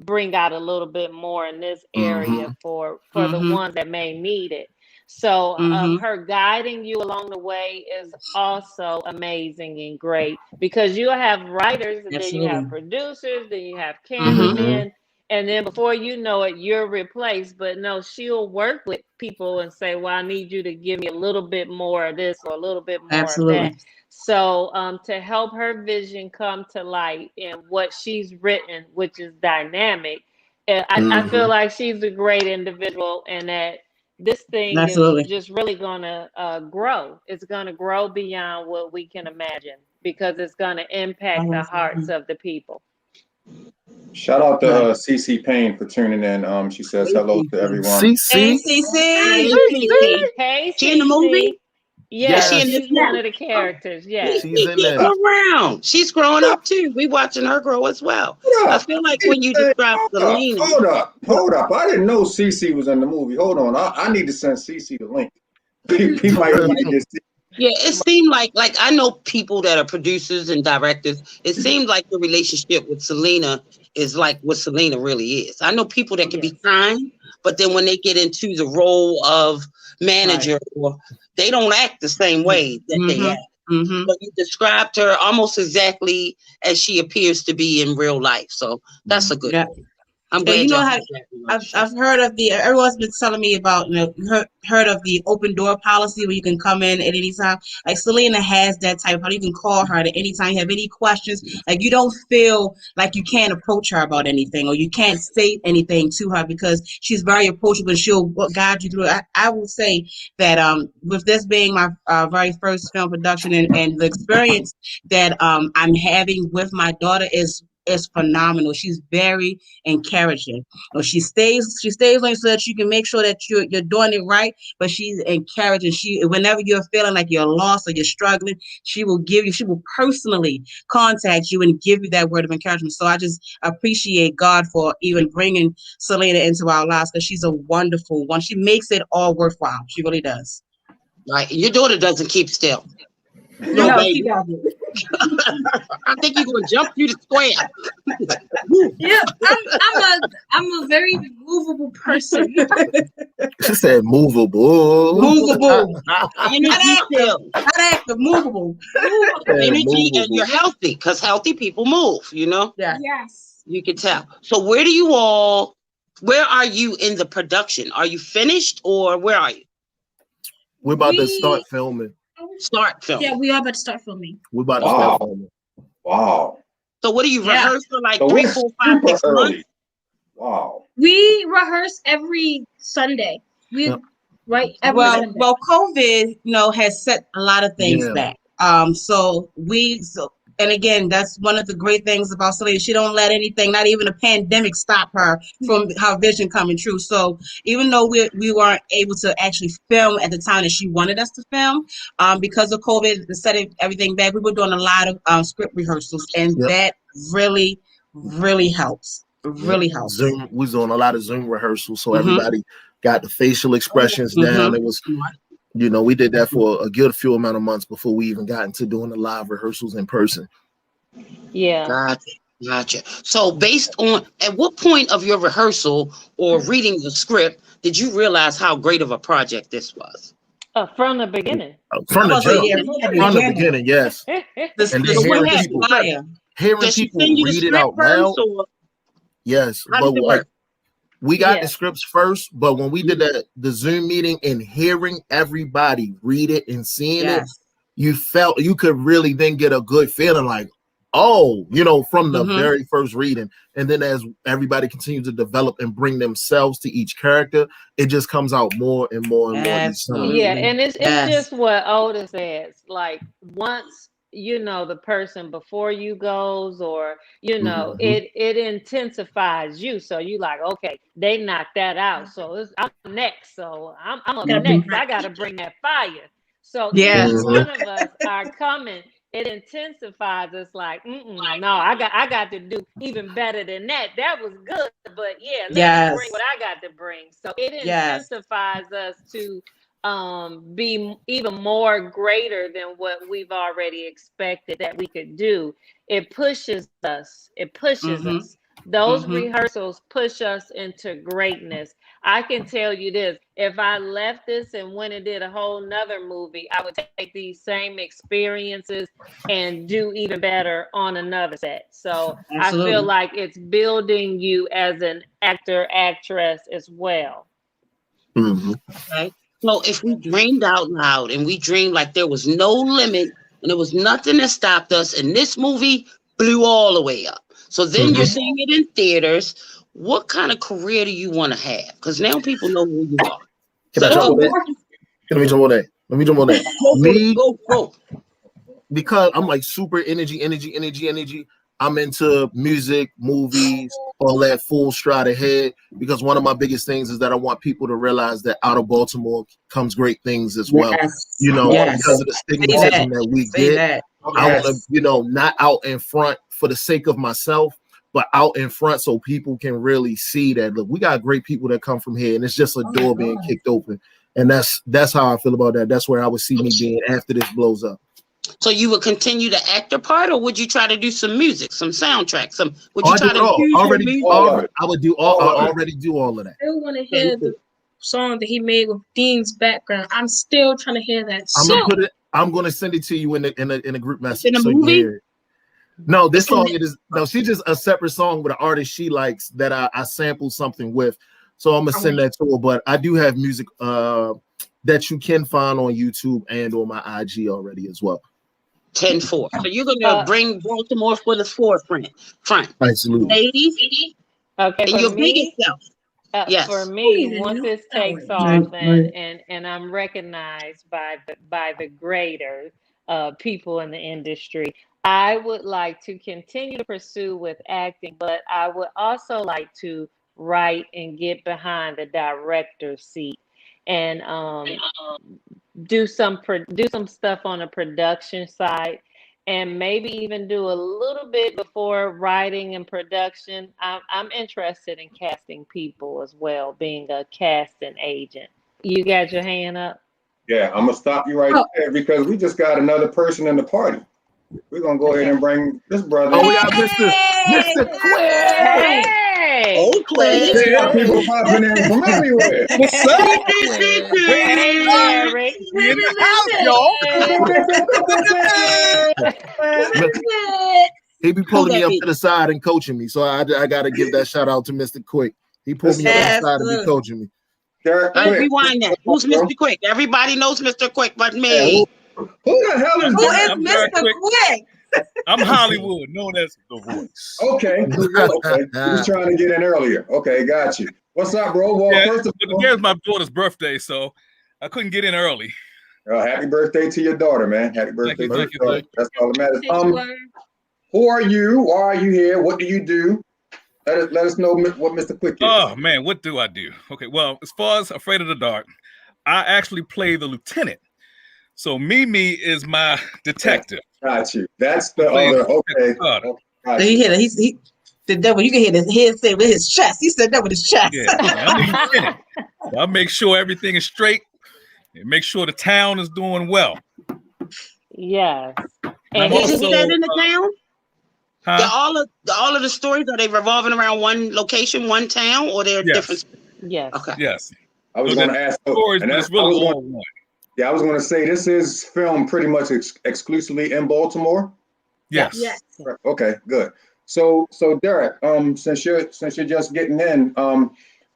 bring out a little bit more in this area Mhm. for the Mm-hmm. ones that may need it." So Mm-hmm. her guiding you along the way is also amazing and great because you have writers and then you have Absolutely. producers, then you have Mm-hmm. Mhm. cameramen, and then before you know it, you're replaced. But no, she'll work with people and say, "Well, I need you to give me a little bit more of this or a little bit more of that." Absolutely. So to help her vision come to light in what she's written, which is dynamic, I feel Mhm. like she's a great individual and that this thing is Absolutely. just really going to grow. It's going to grow beyond what we can imagine because it's going to impact the hearts of the people. Shout out to Right. CC Payne for tuning in. She says hello to everyone. Hey, CC. CC. Hey, Cece. Hey, She in the movie? Cece. Is Yes, she in Yes, this she's movie? one of the characters. Yes. she's in Keep her there. around. She's growing up too. We watching her grow as well. Hold I up. feel like Hey, when you hey, describe hold up. Selena, Hold up. Hold up. I didn't know CC was in the movie. Hold on. I need to send CC the link. He might need to get CC. yeah, it seemed like I know people that are producers and directors. It seemed like the relationship with Selena is like what Selena really is. I know people that can be Yes. kind, but then when they get into the role of Right. manager, or they don't act the same way that they Mm-hmm. act. Mm-hmm. But you described her almost exactly as she appears to be in real life. So that's a good Yeah. thing. I'm Yeah, you glad know y'all how have that relationship. I've heard of everyone's been telling me about, heard of the open door policy where you can come in at any time. Like Selena has that type. How you can call her at any time you have any questions. Like you don't feel like you can't approach her about anything or you can't say anything to her because she's very approachable and she'll guide you through it. I will say that with this being my very first film production and the experience that I'm having with my daughter is phenomenal. She's very encouraging. Or she stays on you so that you can make sure that you're doing it right. But she's encouraging. She whenever you're feeling like you're lost or you're struggling, she will personally contact you and give you that word of encouragement. So I just appreciate God for even bringing Selena into our lives because she's a wonderful one. She makes it all worthwhile. She really does. Right. Your daughter doesn't keep still. No, No, she baby. doesn't. I think you're gonna jump through the square. Woo. Yeah, I'm a very movable person. She said movable. Movable. Not Energy active. still. Not active. Movable. Movable. Said Energy, and you're movable. healthy because healthy people move, Yeah. Yes. You can tell. So where are you in the production? Are you finished or where are you? We're about to start We filming. Start yeah, filming. we are about to start filming. We're about to start Wow. filming. Wow. So what do you Yeah. rehearse for like So 3, we're 4, 5, super 6 months? early. Wow. We rehearse every Sunday. Yep. Every Well, Sunday. well, COVID, has set a lot of things Yeah. back. And again, that's one of the great things about Celine. She don't let anything, not even a pandemic, stop her from her vision coming true. So even though we weren't able to actually film at the time that she wanted us to film, because of COVID, setting everything back, we were doing a lot of script rehearsals, and Yep. that really, really helps. really helped. Zoom, we was doing a lot of Zoom rehearsals, so everybody got the facial expressions down. It was, we did that for a good few amount of months before we even got into doing the live rehearsals in person. Yeah. Gotcha. So based on, at what point of your rehearsal or reading the script did you realize how great of a project this was? From the beginning. From the beginning, yes. And then hearing people read it out loud. Yes, but like we got the scripts first, but when we did the Zoom meeting and hearing everybody read it and seeing it, you could really then get a good feeling like, from the very first reading. And then as everybody continues to develop and bring themselves to each character, it just comes out more and more and more each time. Yeah, and it's just what Otis says. Like once the person before you goes, or it intensifies you. So you like, okay, they knocked that out. So I'm next. So I'm up next. I got to bring that fire. So each one of us are coming. It intensifies us like, no, I got to do even better than that. That was good, but let me bring what I got to bring. So it intensifies us to be even more greater than what we've already expected that we could do. It pushes us. Us. Those rehearsals push us into greatness. I can tell you this, if I left this and went and did a whole nother movie, I would take these same experiences and do even better on another set. So I feel like it's building you as an actor, actress as well. Right. So if we dreamed out loud and we dreamed like there was no limit and there was nothing that stopped us, and this movie blew all the way up. So then you're seeing it in theaters. What kind of career do you want to have? Because now people know who you are. Let me jump on that. Go. Because I'm like super energy. I'm into music, movies, all that full stride ahead. Because one of my biggest things is that I want people to realize that out of Baltimore comes great things as well. Because of the stigmatism that we get. I want to, not out in front for the sake of myself, but out in front so people can really see that, look, we got great people that come from here, and it's just a door being kicked open. And that's how I feel about that. That's where I would see me being after this blows up. So you would continue the actor part, or would you try to do some music, some soundtrack, would you I already do all of it. I already do all of that. I want to hear the song that he made with Dean's background. I'm still trying to hear that song. I'm gonna send it to you in a group message. In a movie? No, this song she's just a separate song with an artist she likes that I sampled something with. So I'm gonna send that to her. But I do have music that you can find on YouTube and on my IG already as well. 10-4. So you're gonna bring Baltimore for the forefront. Absolutely. Ladies. Okay. And your biggest self. Yes. For me, once this takes off and I'm recognized by the greater people in the industry, I would like to continue to pursue with acting, but I would also like to write and get behind the director's seat and do some stuff on the production side, and maybe even do a little bit before writing and production. I'm interested in casting people as well, being a casting agent. You got your hand up? Yeah, I'm gonna stop you right there because we just got another person in the party. We're gonna go ahead and bring this brother. Oh, we got Mr. Quick. Hey, Quick. We got people popping in from everywhere. What's up? Hey, Eric. We in the house, y'all. He be pulling me up to the side and coaching me, so I got to give that shout out to Mr. Quick. He pulled me up to the side and be coaching me. Rewind that. Who's Mr. Quick? Everybody knows Mr. Quick but me. Who the hell is that? Who is Mr. Quick? I'm Hollywood, known as The Voice. Okay. He was trying to get in earlier. Okay, got you. What's up, bro? Well, first of all, today's my daughter's birthday, so I couldn't get in early. Happy birthday to your daughter, man. Happy birthday to your daughter. That's all that matters. Who are you? Why are you here? What do you do? Let us know what Mr. Quick is. Oh, man, what do I do? Okay, well, as far as Afraid of the Dark, I actually play the lieutenant. So Mimi is my detective. Got you. That's the other. Okay. He the devil. You can hear his head say with his chest. He said that with his chest. Yeah, I'm the lieutenant. So I make sure everything is straight and make sure the town is doing well. Yes. And I'm Is also, it set in the town? huh? All of the stories, are they revolving around one location, one town, or they're Yes. different? Yes. Okay. Yes. I was So going the to ask. stories, And but that's it's really I was all going. one. Yeah, I was going to say this is filmed pretty much exclusively in Baltimore. Yes. Yes. Right. Okay, good. So Derek, since you're just getting in,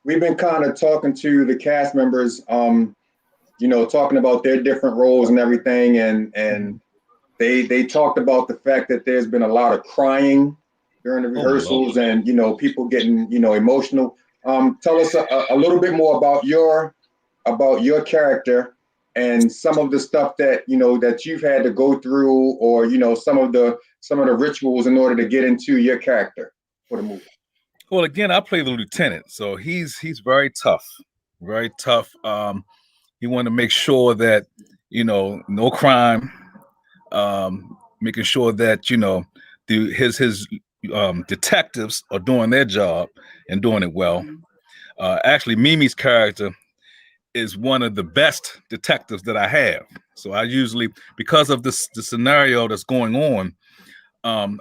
we've been kind of talking to the cast members, talking about their different roles and everything, and they talked about the fact that there's been a lot of crying during the rehearsals, and people getting emotional. Tell us a little bit more about your character and some of the stuff that that you've had to go through, or some of the rituals in order to get into your character for the movie. Well, again, I play the lieutenant, so he's very tough, very tough. He wanted to make sure that no crime, making sure that his detectives are doing their job and doing it well. Actually, Mimi's character is one of the best detectives that I have. So I usually, because of the scenario that's going on,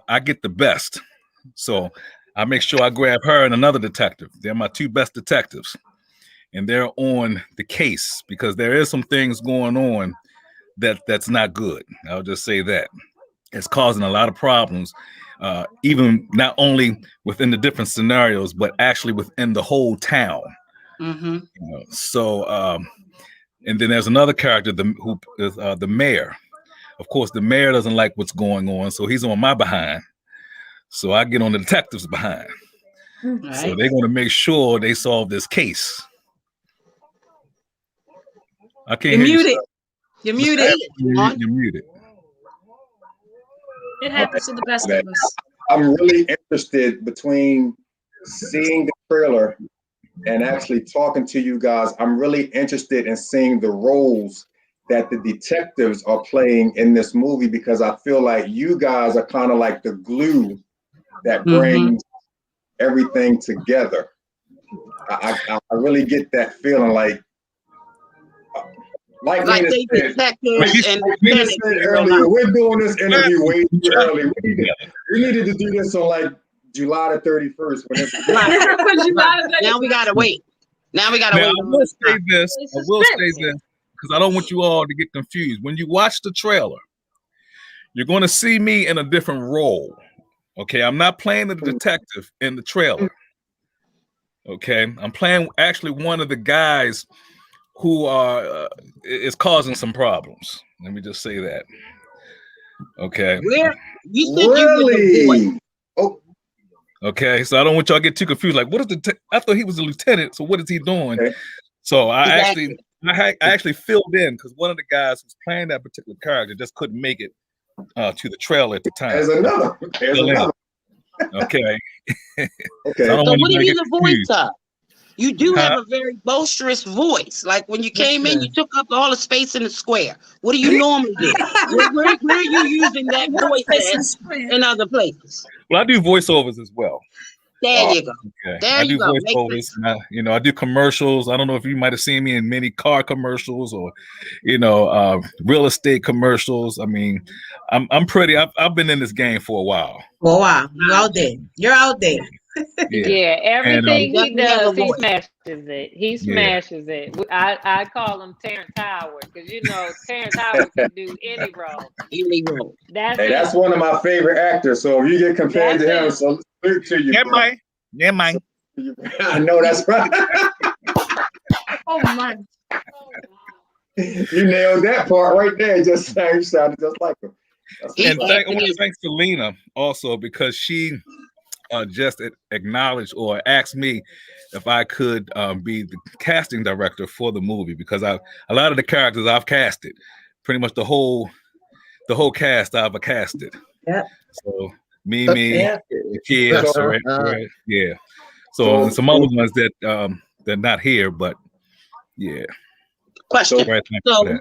I get the best. So I make sure I grab her and another detective. They're my two best detectives, and they're on the case because there is some things going on that's not good. I'll just say that it's causing a lot of problems, even not only within the different scenarios, but actually within the whole town. Mm-hmm. And then there's another character who is the mayor. Of course, the mayor doesn't like what's going on, so he's on my behind. So I get on the detectives behind. Right. So they're going to make sure they solve this case. I can't You're hear muted. you. You're muted. You're muted. It happens to the best of us. I'm really interested between seeing the trailer and actually talking to you guys. I'm really interested in seeing the roles that the detectives are playing in this movie, because I feel like you guys are kind of like the glue that brings everything together. I really get that feeling like they said, detectives and Nina said earlier, we're doing this interview way too early. We needed to do this on like July the 31st. Now we gotta wait. Now we gotta wait. I will say this because I don't want you all to get confused. When you watch the trailer, you're going to see me in a different role. Okay, I'm not playing the detective in the trailer. Okay, I'm playing actually one of the guys who is causing some problems. Let me just say that. Okay. Where you said really? Oh. Okay, so I don't want y'all to get too confused. Like, what is I thought he was a lieutenant, so what is he doing? Okay. So I actually filled in because one of the guys who's playing that particular character just couldn't make it to the trailer at the time. There's another. Okay. Okay. So what are you the voice of? You do have a very boisterous voice. Like when you came in, you took up all the space in the square. What do you normally do? where are you using that voice in other places? Well, I do voiceovers as well. There you go. Okay. There I do you go. voiceovers. I do commercials. I don't know if you might have seen me in many car commercials or, real estate commercials. I mean, I'm pretty. I've been in this game for a while. Oh wow, you're out there. You're out there. Yeah, everything he does, he voice. smashes it. He smashes it. I call him Terrence Howard because Terrence Howard can do any role. Any role. That's one of my favorite actors. So if you get compared to him, so salute to you. Yeah, mine. I know that's right. Oh my! You nailed that part right there. You sounded just like him. And I want to thank Selena also because she just acknowledged or asked me if I could be the casting director for the movie because a lot of the characters I've casted, pretty much the whole cast I've casted. Yeah. So Mimi, yeah. So and some other ones that they're not here, but yeah. Question. So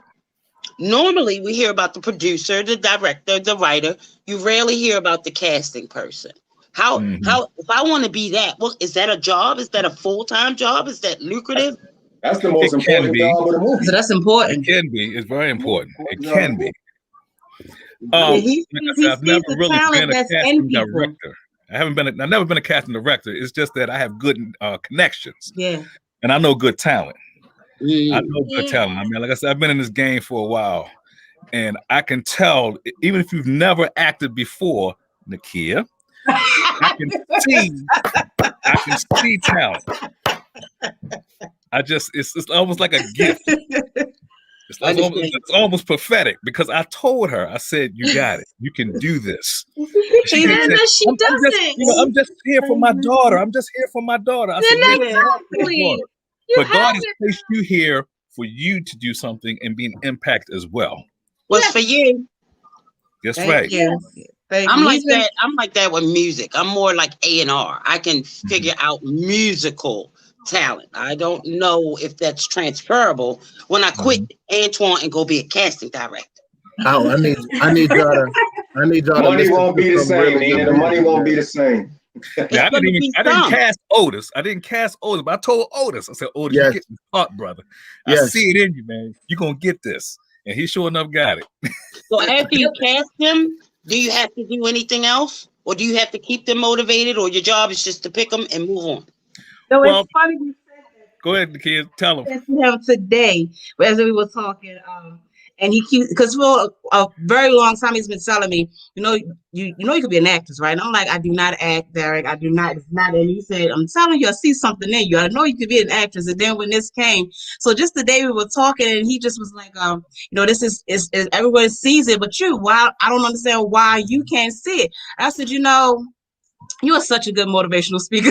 normally we hear about the producer, the director, the writer. You rarely hear about the casting person. How if I want to be that? Well, is that a job? Is that a full-time job? Is that lucrative? That's the most important job of the movie. So that's important. It can be. It's very important. It can be. He I've never sees the really talent been a that's in casting people. director. I've never been a casting director. It's just that I have good connections. Yeah. And I know good talent. I Mm. know good talent. I mean, like I said, I've been in this game for a while, and I can tell, even if you've never acted before, Nakia, I can see talent. It's almost like a gift. It's almost prophetic, because I told her, I said, you got it. You can do this. She doesn't. I'm just here for my daughter. I'm just here for my daughter. I said, Exactly. but God has placed you here for you to do something and be an impact as well. What's for you? That's right. I'm like that. I'm like that with music. I'm more like A&R. I can figure out musical talent. I don't know if that's transferable when I quit Antoine and go be a casting director. Oh, I need y'all to. Money won't be the same, Nina. The money won't be the same. Yeah, I didn't cast Otis. But I told Otis, I said, Otis, you're getting caught, brother. I see it in you, man. You're gonna get this. And he sure enough got it. So after you cast him, do you have to do anything else? Or do you have to keep them motivated, or your job is just to pick them and move on? So it's funny you said that. Go ahead, the kids, tell them. We have today, as we were talking, and he keeps, because for a very long time he's been telling me, you could be an actress, right? And I'm like, I do not act, Derek. I do not. It's not. And he said, I'm telling you, I see something in you. I know you could be an actress. And then when this came, so just the day we were talking, and he just was like, this is everyone sees it, but why? I don't understand why you can't see it. I said, you are such a good motivational speaker,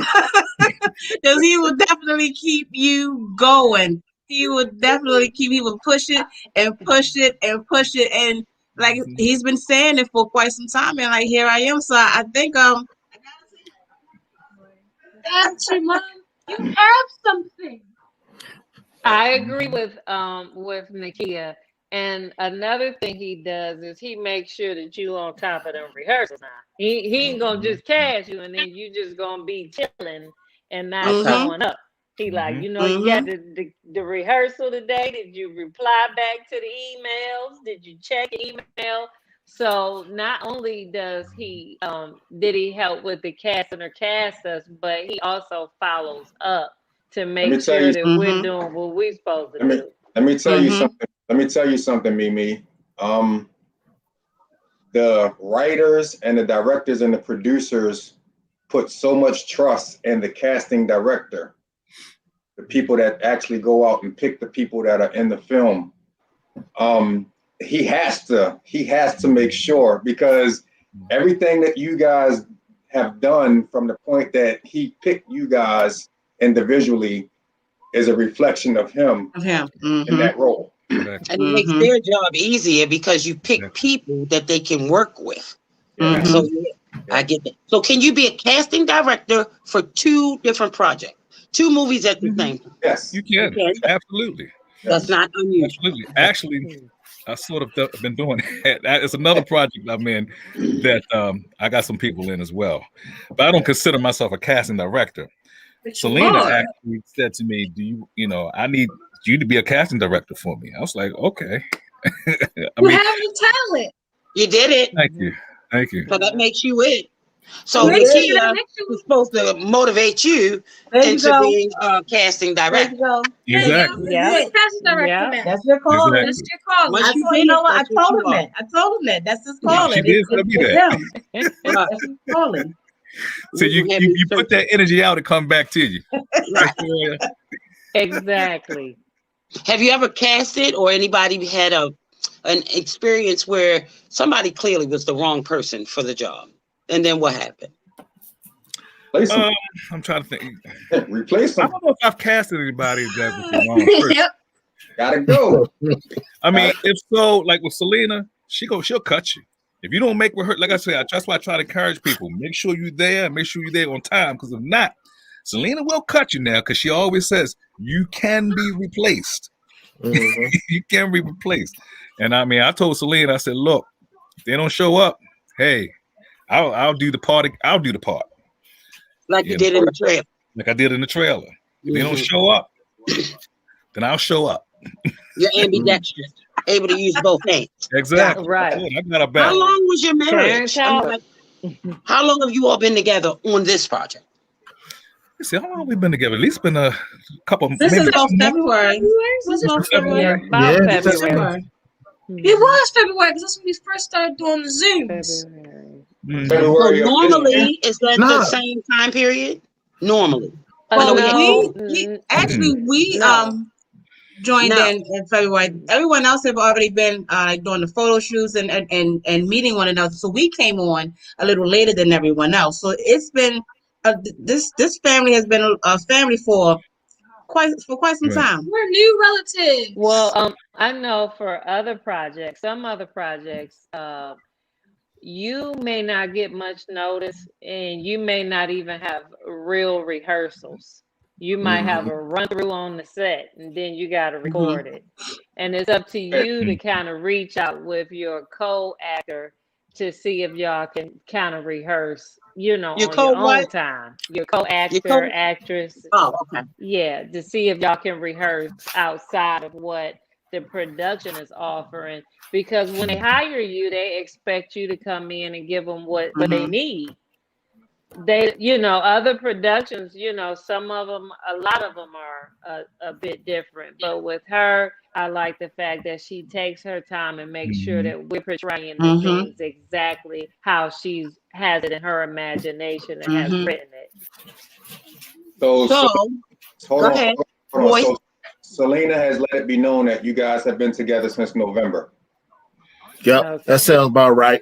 because he will definitely keep you going. He would push it and push it and push it. And like he's been saying it for quite some time. And like, here I am. So I think, I gotta say, Mom, you have something. I agree with Nakia. And another thing he does is he makes sure that you on top of them rehearsals now. He ain't gonna just cast you and then you just gonna be chilling and not showing up. He like, you got the rehearsal today. Did you reply back to the emails? Did you check email? So not only does he did he help with the casting or cast us, but he also follows up to make sure that we're doing what we're supposed to do. Let me tell you something. Let me tell you something, Mimi. The writers and the directors and the producers put so much trust in the casting director, the people that actually go out and pick the people that are in the film. He has to make sure, because everything that you guys have done from the point that he picked you guys individually is a reflection of him in that role. And it makes their job easier because you pick people that they can work with. So I get that. So can you be a casting director for 2 different projects, 2 movies at the same time? Yes, you can. Absolutely. That's not unusual. Absolutely. Actually, I sort of been doing that. It's another project I'm in that I got some people in as well, but I don't consider myself a casting director. Selena actually said to me, I need you to be a casting director for me. I was like, okay. You have the talent. You did it. Thank you. So that makes you it. So Nakia is supposed to motivate you into being a casting director. Exactly. Casting director. That's your call. Exactly. That's your call. I told him that. I told him that. That's his calling. She did tell me that. That's his calling. So you put that energy out, it come back to you. Exactly. Have you ever casted, or anybody had an experience where somebody clearly was the wrong person for the job, and then what happened? I'm trying to think. Replace them. I don't know if I've casted anybody that was the wrong person. Gotta go. I mean, if so, like with Selena, she'll cut you. If you don't make with her, like I said, that's why I try to encourage people. Make sure you're there. Make sure you're there on time. Because if not, Selena will cut you now. Because she always says you can be replaced. You can be replaced. And I mean, I told Selena, I said, look, if they don't show up, hey, I'll do the part. I'll do the part. Like you did in the trailer. Like I did in the trailer. If they don't show up, then I'll show up. You're ambidextrous, able to use both hands. Exactly. Right. I got a back. How long was your marriage? Turn Like, how long have you all been together on this project? Let's see, how long have we been together? At least been a couple. This maybe is about 2 months. February. Was it February? Yeah, about Yeah, February. It was February because that's when we first started doing the Zooms. February. Mhm. So February of this year. normally, is that Nah. the same time period? Normally. Well, No, we no. joined No. in February. Everyone else have already been doing the photo shoots and meeting one another. So we came on a little later than everyone else. So it's been this family has been a family for quite some Right. time. We're new relatives. Well, I know for other projects, some other projects, you may not get much notice and you may not even have real rehearsals. You might have a run through on the set and then you got to record it. And it's up to you to kind of reach out with your co-actor to see if y'all can kind of rehearse, Your on your co own what? time. Your Your co-actor, co- actress, Oh, okay. yeah, to see if y'all can rehearse outside of what the production is offering. Because when they hire you, they expect you to come in and give them what they need. They, other productions, some of them, a lot of them are a bit different. But with her, I like the fact that she takes her time and makes sure that we're portraying the things exactly how she has it in her imagination and has written it. So, So hold go on, ahead. hold on. Boy. So Selena has let it be known that you guys have been together since November. Yep, Okay. that sounds about right.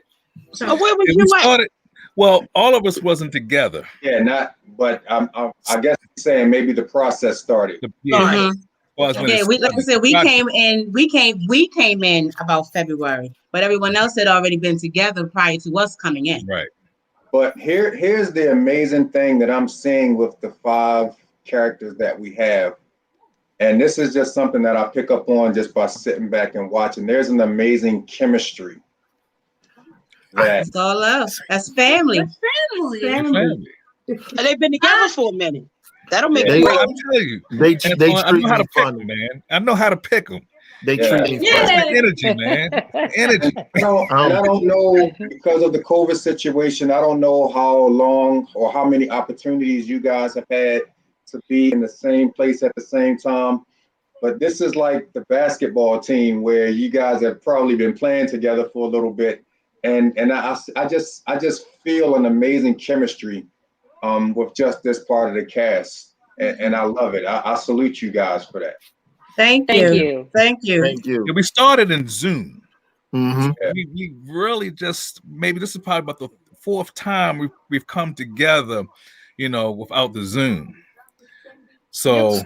So where was Yeah, we you at? started. Well, all of us wasn't together. Yeah, but I guess he's saying maybe the process started. Yeah, was when Yeah, it like I started. said, we came in about February, but everyone else had already been together prior to us coming in. Right. But here's the amazing thing that I'm seeing with the 5 characters that we have. And this is just something that I pick up on just by sitting back and watching. There's an amazing chemistry that It's all love. That's family. Family. And they've been together for a minute. That'll make They- you I wait. tell you, They Antoine, they I treat know how me to pick funny. them, man. I know how to pick them. They Yeah. treat me Yeah. It's funny. the energy, man. Energy. I don't know, because of the COVID situation, I don't know how long or how many opportunities you guys have had to be in the same place at the same time. But this is like the basketball team where you guys have probably been playing together for a little bit. And I just feel an amazing chemistry with just this part of the cast. And I love it. I salute you guys for that. Thank Thank you. you. Thank you. Thank you. Yeah, we started in Zoom. hmm We really just maybe this is probably about the 4th time we've come together, without the Zoom. So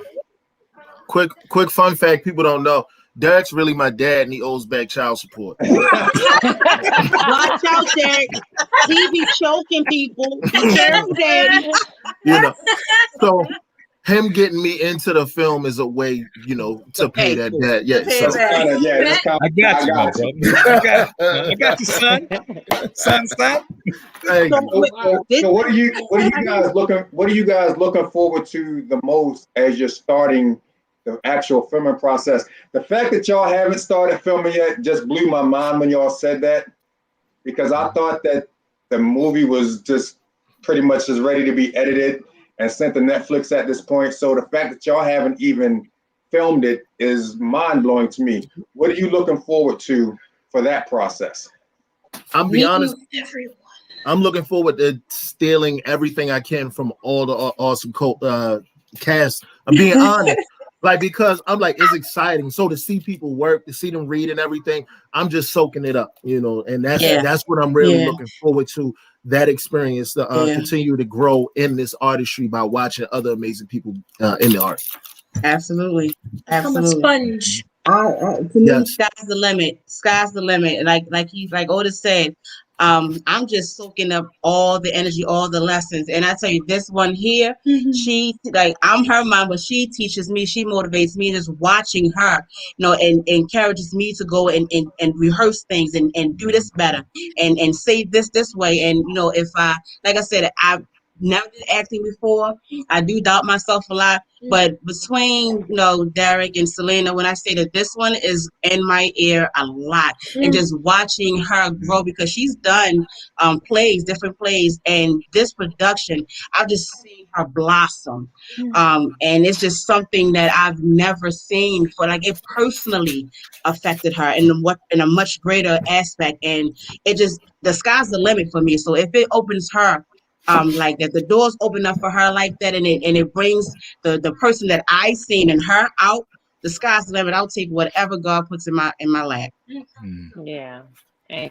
Quick fun fact: people don't know. Derek's really my dad, and he owes back child support. Watch out, Derek. He be choking people. Be careful, Daddy. So him getting me into the film is a way, to pay that debt. Yeah, Pay so it back. That's kind of, I got you, my brother. I got you, son. Son. thank So, you. So what are you guys looking forward to the most as you're starting the actual filming process? The fact that y'all haven't started filming yet just blew my mind when y'all said that, because I thought that the movie was just pretty much just ready to be edited and sent to Netflix at this point. So the fact that y'all haven't even filmed it is mind blowing to me. What are you looking forward to for that process? I'll be honest. I'm looking forward to stealing everything I can from all the awesome cast. I'm being honest. Because I'm like, it's exciting. So to see people work, to see them read and everything, I'm just soaking it up, and that's what I'm really looking forward to. That experience to continue to grow in this artistry by watching other amazing people in the art. Absolutely. I'm a sponge. To me, sky's the limit. Sky's the limit. Like Otis said, I'm just soaking up all the energy, all the lessons. And I tell you, this one here, she I'm her mom, but she teaches me, she motivates me. Just watching her, and encourages me to go and rehearse things and do this better and say this way. And if I, like I said, never did acting before. I do doubt myself a lot. But between, Derek and Selena, when I say that this one is in my ear a lot, and just watching her grow, because she's done different plays, and this production, I've just seen her blossom. And it's just something that I've never seen before. Like, it personally affected her in a much greater aspect, and it just, the sky's the limit for me. So if it opens her like that, the doors open up for her like that, and it brings the person that I seen in her out, the sky's the limit. I'll take whatever God puts in my lap. Yeah.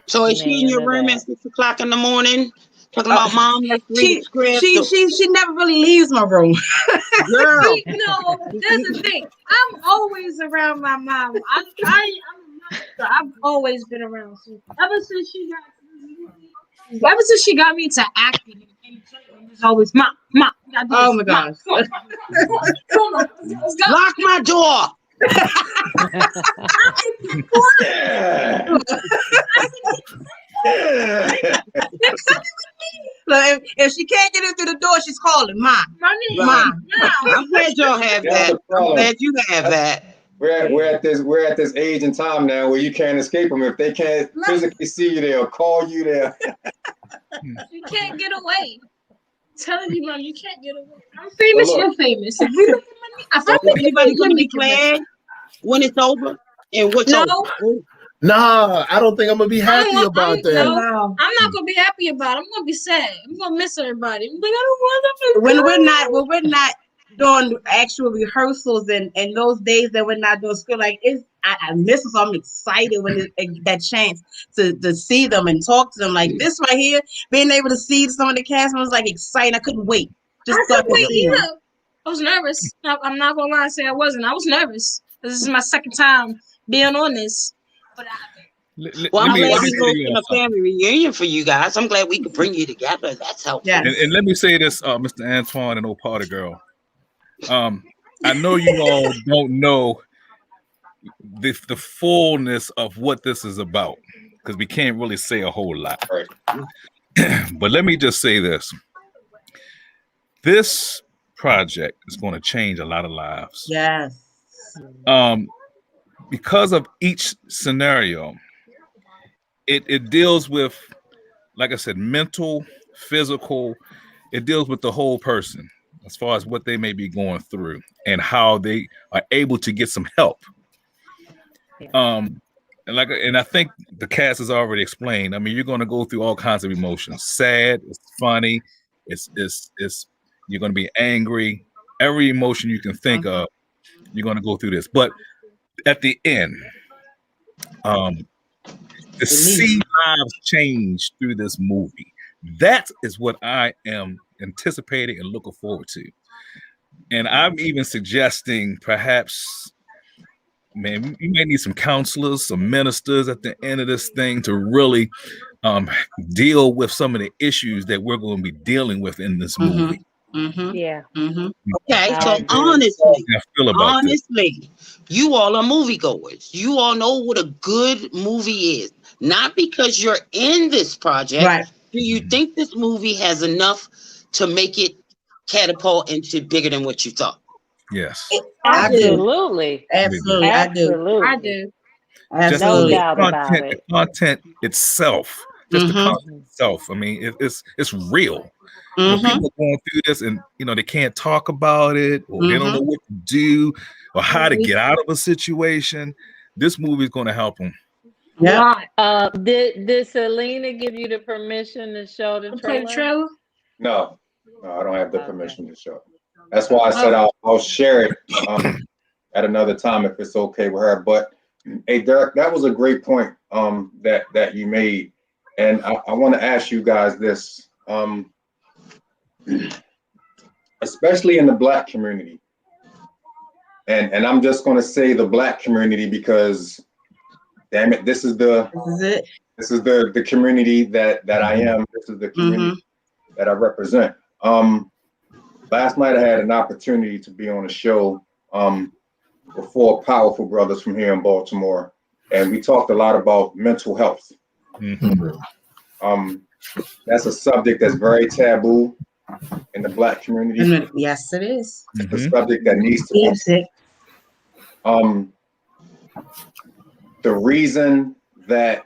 So is she in your room at 6 o'clock in the morning talking about mom? Let's read the script. She never really leaves my room. Girl, See, that's the thing. I'm always around my mom. I'm a monster. I've always been around. So ever since she got me into acting, and it's always mom. Oh my gosh! Come on, let's go. lock my door. Look, if she can't get in through the door, she's calling mom. Mom. I'm glad y'all have that. I'm glad you have that. We're at this age and time now where you can't escape them. If they can't physically see you, they'll call you there. You can't get away. I'm telling you, mom, you can't get away. I'm famous. You're famous. If we look at money, Is anybody going to be glad when it's over? And what's over? Nah, I don't think I'm gonna be happy about that. No, I'm not gonna be happy about it. I'm gonna be sad. I'm gonna miss everybody. I'm like, I don't want them. When we're not doing actual rehearsals and those days that we're not doing school, like I miss them. So I'm excited when that chance to see them and talk to them, like this right here, being able to see some of the cast members, like exciting. I couldn't wait. I couldn't wait either. I was nervous. I'm not gonna lie and say I wasn't. I was nervous. This is my second time being on this. Well, I'm glad we hosting a family reunion for you guys. I'm glad we could bring you together. That's helpful. Yes. And let me say this, Mr. Antoine and old party girl. I know you all don't know the fullness of what this is about, because we can't really say a whole lot. Right. But let me just say this. This project is going to change a lot of lives. Yes. Because of each scenario, it deals with, like I said, mental, physical. It deals with the whole person as far as what they may be going through and how they are able to get some help. And I think the cast has already explained. I mean, you're going to go through all kinds of emotions. Sad, it's funny, it's you're going to be angry. Every emotion you can think of, you're going to go through this. But at the end, to see lives change through this movie, that is what I am anticipating and looking forward to. And I'm even suggesting perhaps, man, you may need some counselors, some ministers at the end of this thing to really deal with some of the issues that we're going to be dealing with in this movie. Yeah. Okay, so honestly, you all are moviegoers. You all know what a good movie is. Not because you're in this project. Right. Do you think this movie has enough to make it catapult into bigger than what you thought? Yes. Absolutely. Absolutely. I do. Just no the doubt about it. The content itself, just the content itself. I mean, it's real. You know, people are going through this, and they can't talk about it, or they don't know what to do, or how to get out of a situation. This movie is going to help them. Yeah. Did Selena give you the permission to show the trailer? No, I don't have the permission to show. That's why I said I'll share it at another time if it's okay with her. But hey, Derek, that was a great point that you made, and I want to ask you guys this, especially in the Black community, and I'm just going to say the Black community because, damn it, this is the community that I am. This is the community that I represent. Last night I had an opportunity to be on a show with 4 powerful brothers from here in Baltimore, and we talked a lot about mental health. That's a subject that's very taboo. in the Black community. Yes, it is. It's a subject that needs to be. The reason that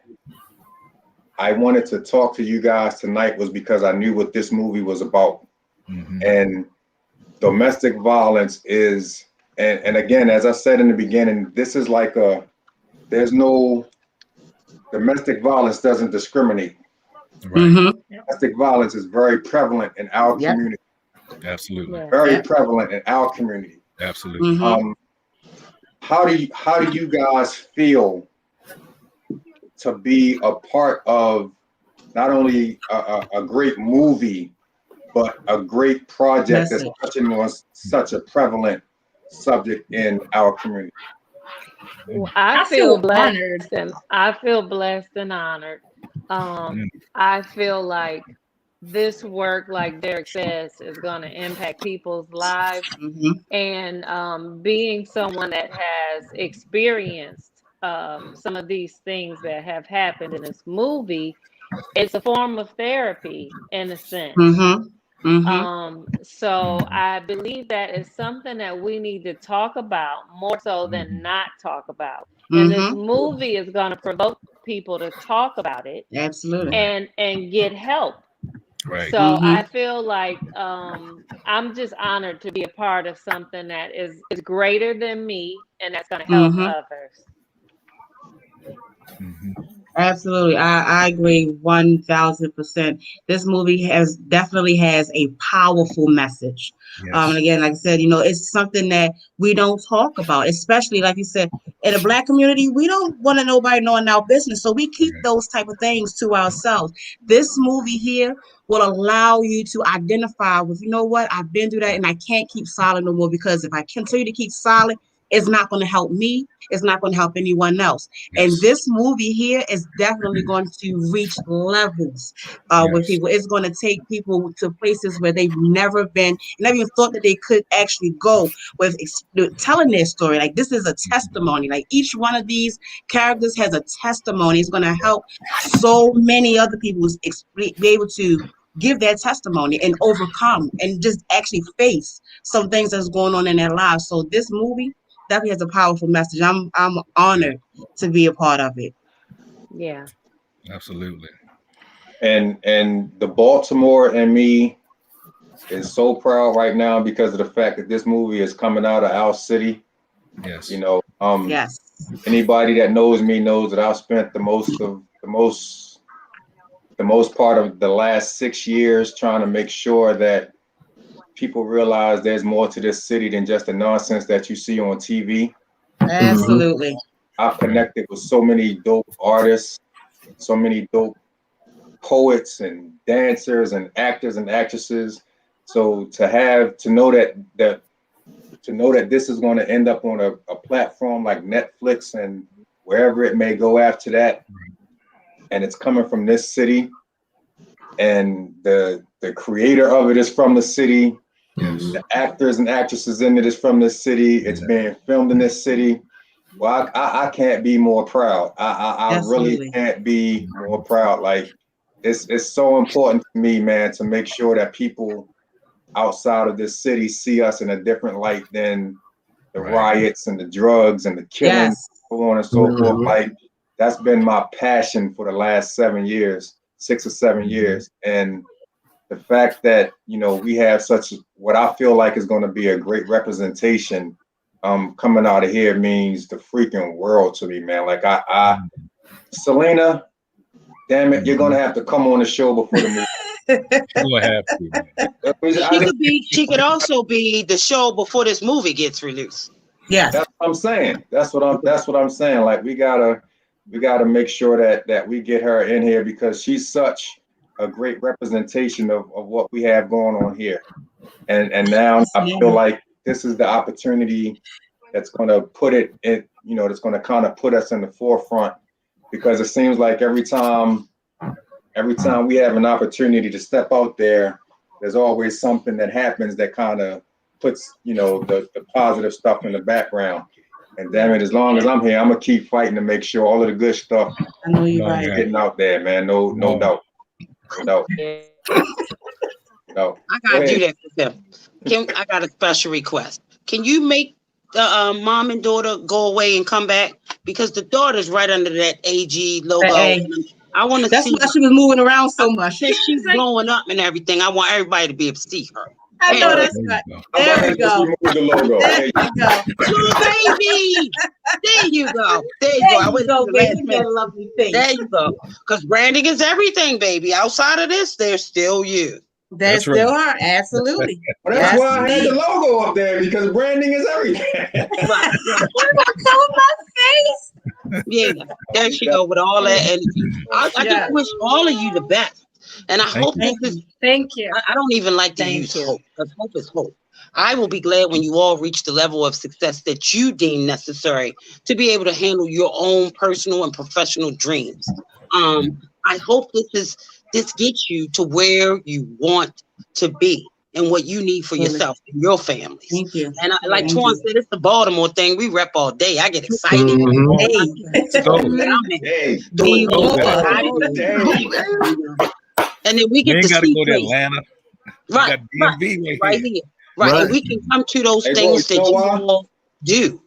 I wanted to talk to you guys tonight was because I knew what this movie was about. And domestic violence is, and again, as I said in the beginning, this is like domestic violence doesn't discriminate. Domestic violence is very prevalent in our community. Absolutely. Very prevalent in our community. Absolutely. How do you guys feel to be a part of not only a great movie, but a great project that's touching on such a prevalent subject in our community? Well, I feel blessed and I feel blessed and honored. I feel like this work, like Derek says, is going to impact people's lives. And being someone that has experienced some of these things that have happened in this movie, it's a form of therapy in a sense. So I believe that is something that we need to talk about more so than not talk about. And this movie is going to provoke people to talk about it. Absolutely. And get help. Right. So I feel like I'm just honored to be a part of something that is greater than me and that's going to help others. Absolutely. I agree 1000%. This movie definitely has a powerful message. And again, like I said, it's something that we don't talk about, especially like you said, in the Black community, we don't want nobody knowing our business. So we keep those type of things to ourselves. This movie here will allow you to identify with, you know what, I've been through that and I can't keep silent no more, because if I continue to keep silent, it's not going to help me. It's not going to help anyone else. And this movie here is definitely going to reach levels with people. It's going to take people to places where they've never been, never even thought that they could actually go with telling their story. Like, this is a testimony. Like, each one of these characters has a testimony. It's going to help so many other people be able to give their testimony and overcome and just actually face some things that's going on in their lives. So this movie definitely has a powerful message. I'm honored to be a part of it. Yeah. Absolutely. And the Baltimore and me is so proud right now because of the fact that this movie is coming out of our city. Yes. Yes. Anybody that knows me knows that I've spent the most part of the last 6 years trying to make sure that people realize there's more to this city than just the nonsense that you see on TV. Absolutely. I've connected with so many dope artists, so many dope poets and dancers and actors and actresses. So to know that this is going to end up on a platform like Netflix and wherever it may go after that, and it's coming from this city, and the creator of it is from the city. The actors and actresses in it is from this city. It's being filmed in this city. Well, I can't be more proud. I really can't be more proud. Like, it's so important to me, man, to make sure that people outside of this city see us in a different light than the riots and the drugs and the killing, so on and so forth. Like, that's been my passion for the last 7 years, 6 or 7 years. And the fact that, we have such what I feel like is going to be a great representation coming out of here means the freaking world to me, man. Like, Selena, damn it, you're going to have to come on the show before the movie. You have to. She could also be the show before this movie gets released. Yeah, that's what I'm saying. That's what I'm saying. Like, we gotta make sure that we get her in here because she's such a great representation of what we have going on here. And now I feel like this is the opportunity that's going to put it in, that's going to kind of put us in the forefront, because it seems like every time we have an opportunity to step out there, there's always something that happens that kind of puts, the positive stuff in the background. And damn it, as long as I'm here, I'm gonna keep fighting to make sure all of the good stuff I know you're right. getting out there, man. No doubt. No doubt. No. I gotta do that for him. I got a special request. Can you make the mom and daughter go away and come back? Because the daughter's right under that AG logo. I want to see. That's why she was moving around so much. She's blowing up and everything. I want everybody to be able to see her. I know that's right. There we go. Remove the logo. There you go. Oh, baby. There you go. There you go. I went to the last minute. Lovely face. There you go. Because branding is everything, baby. Outside of this, there's still you. There's still her. Absolutely. Well, that's why I had the logo up there, because branding is everything. Yeah, there she go with all that energy. I just wish all of you the best. And I hope this is. Thank you. I don't even like to use hope, because hope is hope. I will be glad when you all reach the level of success that you deem necessary to be able to handle your own personal and professional dreams. I hope this gets you to where you want to be and what you need for yourself and your families. Thank you. And like Twan said, it's the Baltimore thing. We rep all day. I get excited. And then we get to see go to Atlanta. Right here. Right. And we can come to those things that you all do.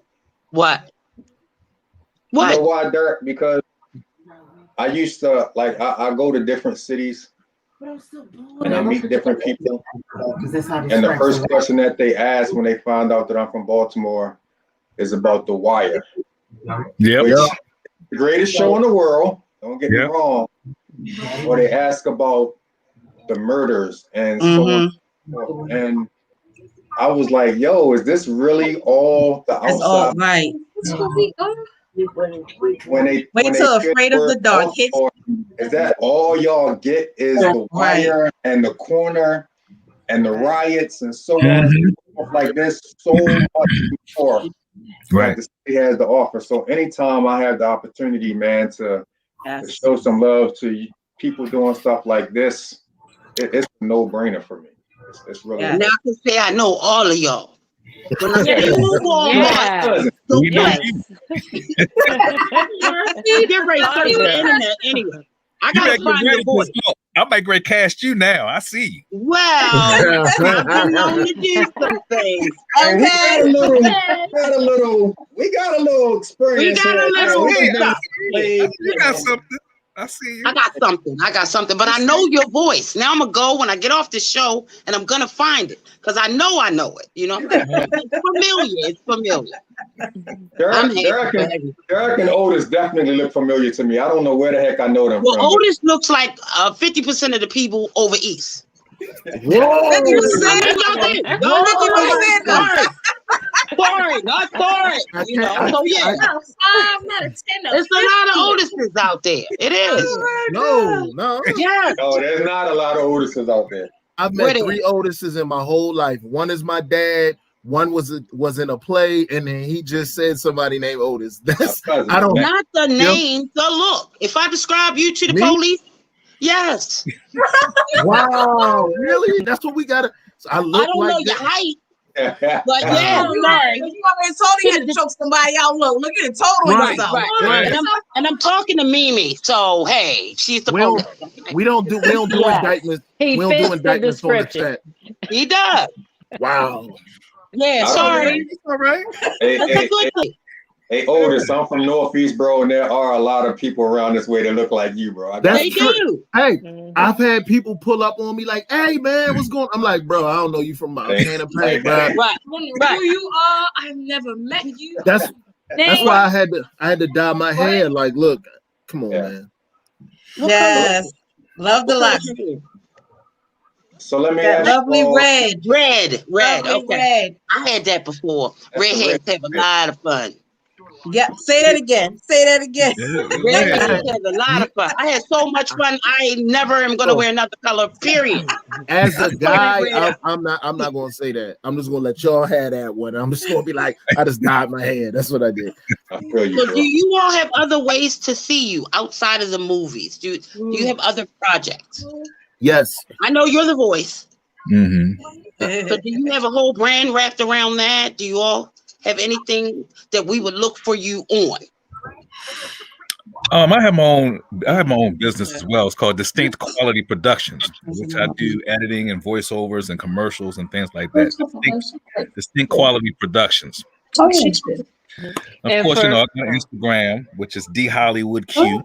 What? You know why, Dirk? Because I used to, like, I go to different cities and I meet different people. And the first question that they ask when they find out that I'm from Baltimore is about The Wire. Yeah. The greatest show in the world. Don't get me wrong. Or they ask about the murders and so on. And I was like, yo, is this really all the outside? That's all right. Wait till Afraid of the Dark hits. Is that all y'all get is The Wire and the corner and the riots and so on, stuff like this, so much more that the city has to offer. So anytime I have the opportunity, man, to show some love to people doing stuff like this, it's a no-brainer for me. It's really. Now I can say I know all of y'all. When I say Walmart, get ready to search the internet anyway. I gotta find your voice. I might great cast you now. I see you. Well, I've been known to do some things. Okay. We got a little experience. We got a little. You got something. I see you. I got something, but I know your voice. Now I'm gonna go when I get off the show, and I'm gonna find it because I know it. You know, it's familiar. Derek and Otis definitely look familiar to me. I don't know where the heck I know them from. Otis looks like 50% of the people over east. Whoa! Sorry, not sorry. You know, so yeah. There's a lot of Otises out there. It is. No. Yeah. No, there's not a lot of Otises out there. I've met 3 Otises in my whole life. One is my dad. One was in a play, and then he just said somebody named Otis. I don't. Not the name, the look. If I describe you to the police, yes. Wow, really? That's what we gotta. So I look I don't know your height. But yeah, you already told you had to choke somebody out. Look at it, totally yourself. Right. And I'm talking to Mimi. So hey, she's the police. We don't do indictments. We don't do indictments on the chat. He does. Wow. Yeah, sorry. All right. Hey, Otis, I'm from Northeast, bro, and there are a lot of people around this way that look like you, bro. They do. Hey, I've had people pull up on me like, "Hey, man, what's going on?" I'm like, "Bro, I don't know you from Montana, bro." Right. Who you are? I've never met you. That's why I had to dye my hair. Like, look, come on, man. Yes, love the life. So let me ask lovely red. Lovely okay. Red. I had that before. Redheads have a lot of fun. Yeah, say that again. Redheads have a lot of fun. I had so much fun. I never am gonna wear another color. Period. As a guy, I'm not gonna say that. I'm just gonna let y'all have that one. I'm just gonna be like, I just dyed my hair. That's what I did. I feel you, so do you all have other ways to see you outside of the movies? Do you have other projects? Yes. I know you're the voice. But do you have a whole brand wrapped around that? Do you all have anything that we would look for you on? I have my own business as well. It's called Distinct Quality Productions, which I do editing and voiceovers and commercials and things like that. Distinct Quality Productions. Oh, Shakespeare. Of And course, for I got Instagram, which is D Hollywood Q.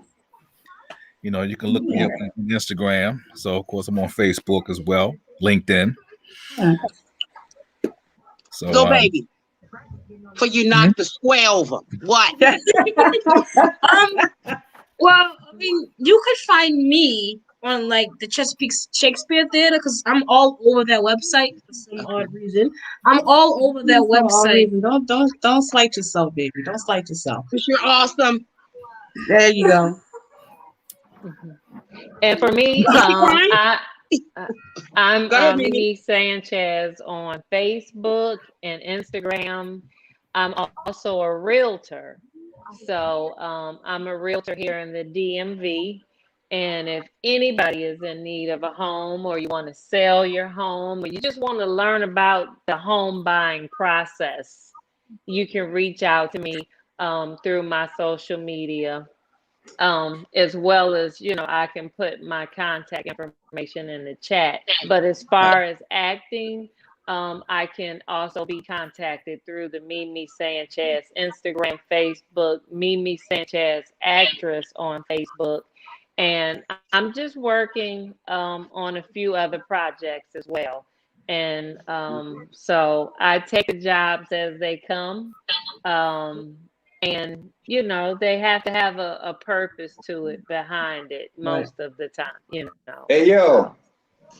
You can look me up on Instagram. So of course I'm on Facebook as well, LinkedIn. So Go baby. For you knock the square over. What? Well, I mean, you could find me on like the Chesapeake Shakespeare Theater because I'm all over that website for some odd reason. I'm all over that website. Don't slight yourself, baby. Don't slight yourself. Because you're awesome. There you go. And for me, I'm Go ahead, Mimi Sanchez on Facebook and Instagram. I'm also a realtor. So I'm a realtor here in the DMV. And if anybody is in need of a home, or you want to sell your home, or you just want to learn about the home buying process, you can reach out to me through my social media. As well as, I can put my contact information in the chat. But as far as acting, I can also be contacted through the Mimi Sanchez Instagram, Facebook, Mimi Sanchez Actress on Facebook. And I'm just working on a few other projects as well. And so I take the jobs as they come. And they have to have a purpose to it behind it most of the time. Hey yo,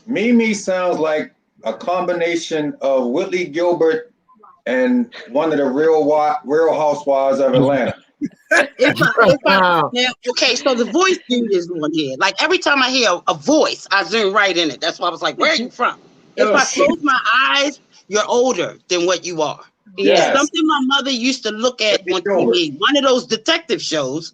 Mimi sounds like a combination of Whitley Gilbert and one of the Real Housewives of Atlanta. Okay, so the voice dude is on here. Like every time I hear a voice, I zoom right in it. That's why I was like, "Where are you from?" If I close my eyes, you're older than what you are. Yes. Something my mother used to look at on TV, one of those detective shows,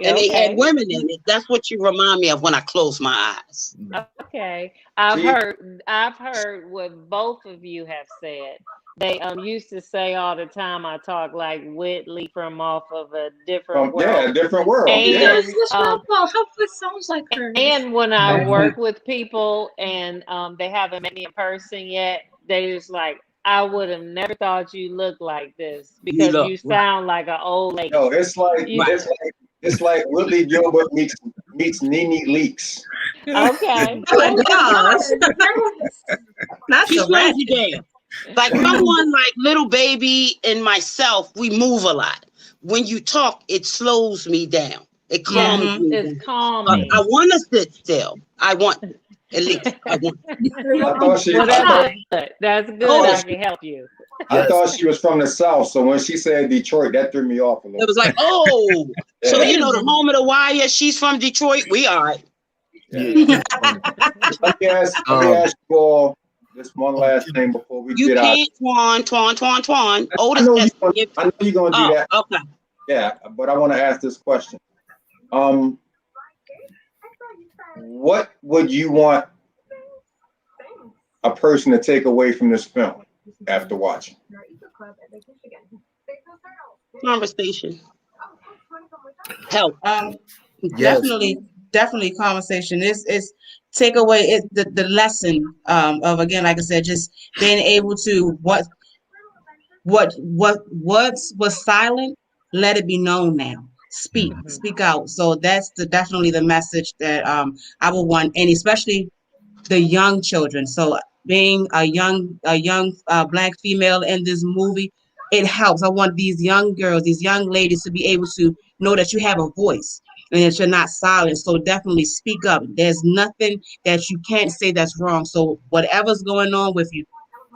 and they had women in it. That's what you remind me of when I close my eyes. Okay, I've heard what both of you have said. They used to say all the time I talk like Whitley from off of a different world. Yeah, different world. And how it sounds like her. And when I work with people and they haven't met me in person yet, they just like, I would have never thought you looked like this because you sound like an old lady. No, it's like Whitley Gilbert meets Nene Leakes. Okay. Oh my gosh. Not She so slows bad. you down. Like someone like Little Baby and myself, we move a lot. When you talk, it slows me down. It calms me. It's calming. I want to sit still. I want, at least. I want. That's good. I can help you. I thought she was from the South, so when she said Detroit, that threw me off a little. It was like, oh, so the home of the wire. She's from Detroit. We are. Yeah. Let me ask you all this one last thing before we get out. You can't, Twan. I know you're gonna do that. Okay. Yeah, but I want to ask this question. What would you want a person to take away from this film after watching? Conversation. Help. Definitely conversation. It's take away the lesson of, again, like I said, just being able to what was silent, let it be known now. Speak out. So that's definitely the message that I would want, and especially the young children. So being a young Black female in this movie, it helps. I want these young girls, these young ladies to be able to know that you have a voice and that you're not silent. So definitely speak up. There's nothing that you can't say that's wrong. So whatever's going on with you,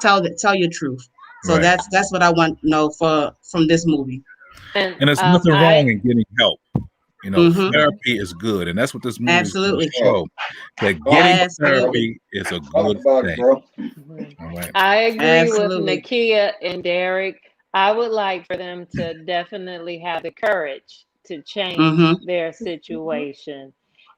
tell your truth. So that's what I want to know from this movie. And there's nothing wrong in getting help. Therapy is good, and that's what this movie absolutely show. That getting therapy is a good thing. I agree with Nakia and Derek. I would like for them to definitely have the courage to change their situation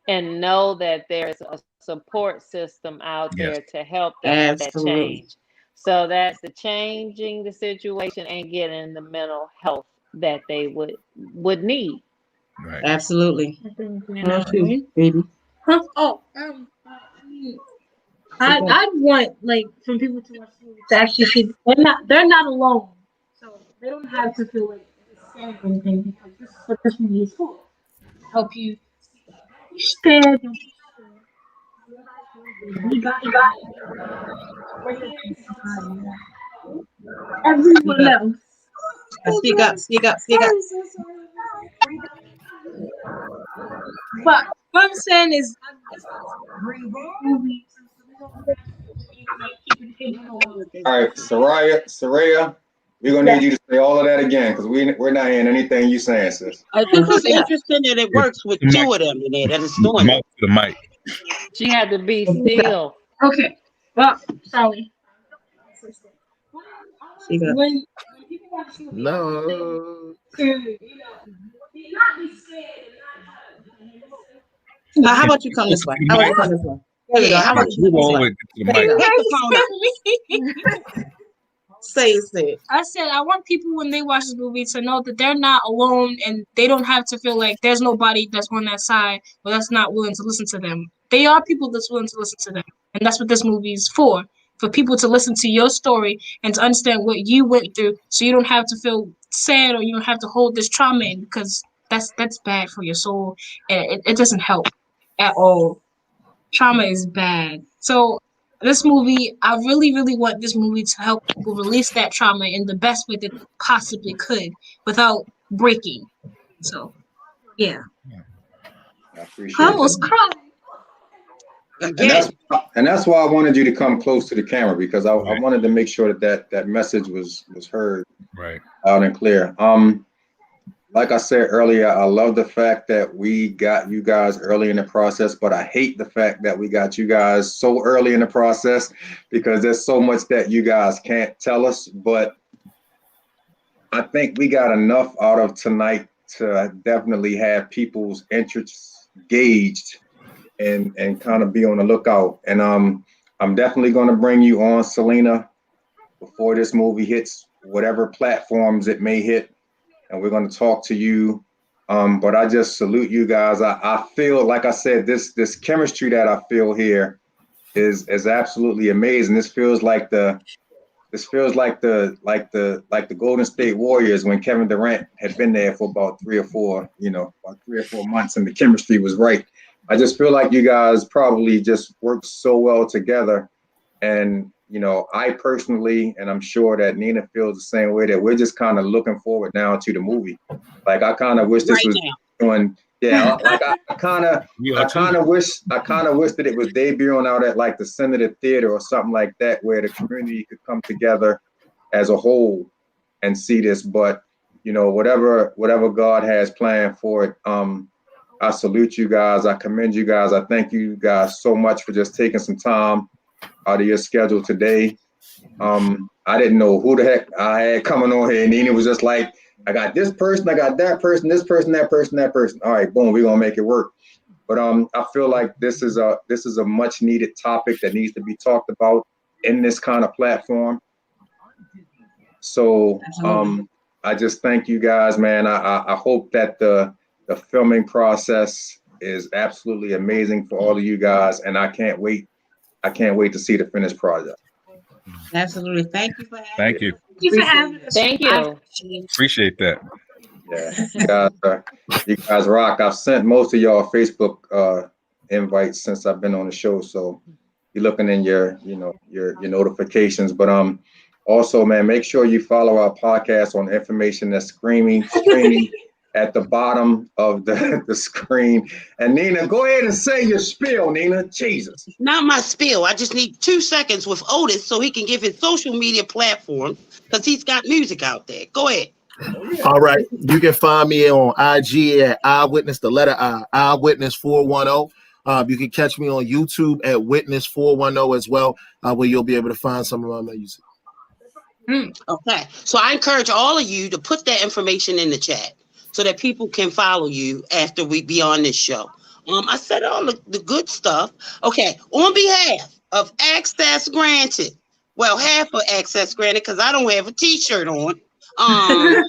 and know that there's a support system out there to help them with that change. So that's the changing the situation and getting the mental health that they would need. Right. Absolutely. I think, you How know, about you, baby? huh? Oh, I mean, I'd want like from people to watch the movie to actually see they're not alone, so they don't have to feel like it's sad or anything because this is what this movie is for. Help you be scared, don't be scared. We got you. We're here to support you. Speak Everyone up. else. Speak up. Speak up. Speak up. I'm so sorry. But what I'm saying is, this is a great movie. So we don't have to like keep it hidden no more. All right, Saraya, we're gonna need Yes. you to say all of that again because we're not hearing anything you saying, sis. I think it's Speak up. interesting that it Yeah. works with The mic. two of them in there that is doing it. Mouth to the mic. She had to be Speak up. still. Okay. Well, sorry. Speak up. When people watch this movie, I want them No. to not be scared and How Can about you come you this go way? to the How about mic? you come this way? There we go. Yeah, How how about about you You come this way? always get to the There mic. you go. pick the phone up? Say it, say it. I said I want people when they watch this movie to know that they're not alone and they don't have to feel like there's nobody that's on that side or that's not willing to listen to them. They are people that's willing to listen to them, and that's what this movie is for people to listen to your story and to understand what you went through, so you don't have to feel sad or you don't have to hold this trauma in because that's bad for your soul and it doesn't help at all. Trauma is bad. So this movie, I really, really want this movie to help people release that trauma in the best way that possibly could without breaking. So yeah. I I appreciate that. almost cried. And Again, that's why I wanted you to come close to the camera because I wanted to make sure that message was heard Right. loud and clear. Like I said earlier, I love the fact that we got you guys early in the process, but I hate the fact that we got you guys so early in the process because there's so much that you guys can't tell us. But I think we got enough out of tonight to definitely have people's interests gauged and kind of be on the lookout. And I'm definitely going to bring you on, Selena, before this movie hits whatever platforms it may hit, and we're going to talk to you. But I just salute you guys. I feel like I said this chemistry that I feel here is absolutely amazing. This feels like the Golden State Warriors when Kevin Durant had been there for about 3 or 4 months, and the chemistry was right. I just feel like you guys probably just work so well together. And, I personally, and I'm sure that Nina feels the same way, that we're just kind of looking forward now to the movie. Like, I kind of wish this right was now. doing, yeah, like I kind of wish that it was debuting out at like the Senator Theater or something like that, where the community could come together as a whole and see this. But, whatever God has planned for it, I salute you guys. I commend you guys. I thank you guys so much for just taking some time out of your schedule today. I didn't know who the heck I had coming on here. And Nina was just like, I got this person, I got that person, this person, that person, that person. All right, boom, we're gonna make it work. But I feel like this is a much needed topic that needs to be talked about in this kind of platform. So I just thank you guys, man. I hope that the filming process is absolutely amazing for all of you guys, and I can't wait to see the finished project. Absolutely. Thank you for having Thank you. us. Thank you for having us. Thank you. Appreciate that. Yeah, you guys rock. I've sent most of y'all Facebook invites since I've been on the show, so you're looking in your notifications. But also, man, make sure you follow our podcast on information that's streaming at the bottom of the screen. And Nina, go ahead and say your spiel, Nina. Jesus. Not my spiel. I just need 2 seconds with Otis so he can give his social media platform because he's got music out there. Go ahead. All right. You can find me on IG at Eyewitness, the letter I, Eyewitness 410. You can catch me on YouTube at Witness 410 as well, where you'll be able to find some of my music. Okay. So I encourage all of you to put that information in the chat so that people can follow you after we be on this show. I said all the good stuff. Okay. On behalf of Access Granted, well, half of Access Granted, because I don't have a t-shirt on, Like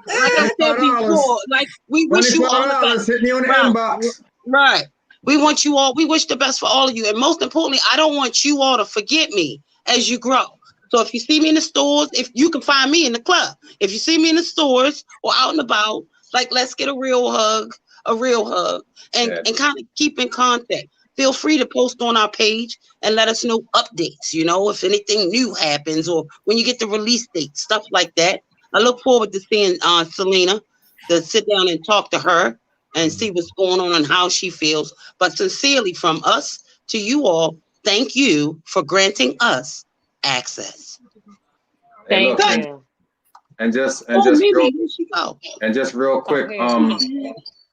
I said before, like we wish you all the best. Hit me on the inbox. Right. We want you all, we wish the best for all of you. And most importantly, I don't want you all to forget me as you grow. So if you see me in the stores, if you can find me in the club, if you see me in the stores or out and about, like let's get a real hug, and kind of keep in contact. Feel free to post on our page and let us know updates, you know, if anything new happens or when you get the release date, stuff like that. I look forward to seeing Selena, to sit down and talk to her and see what's going on and how she feels. But sincerely, from us to you all, thank you for granting us access. Thank you. And just real quick,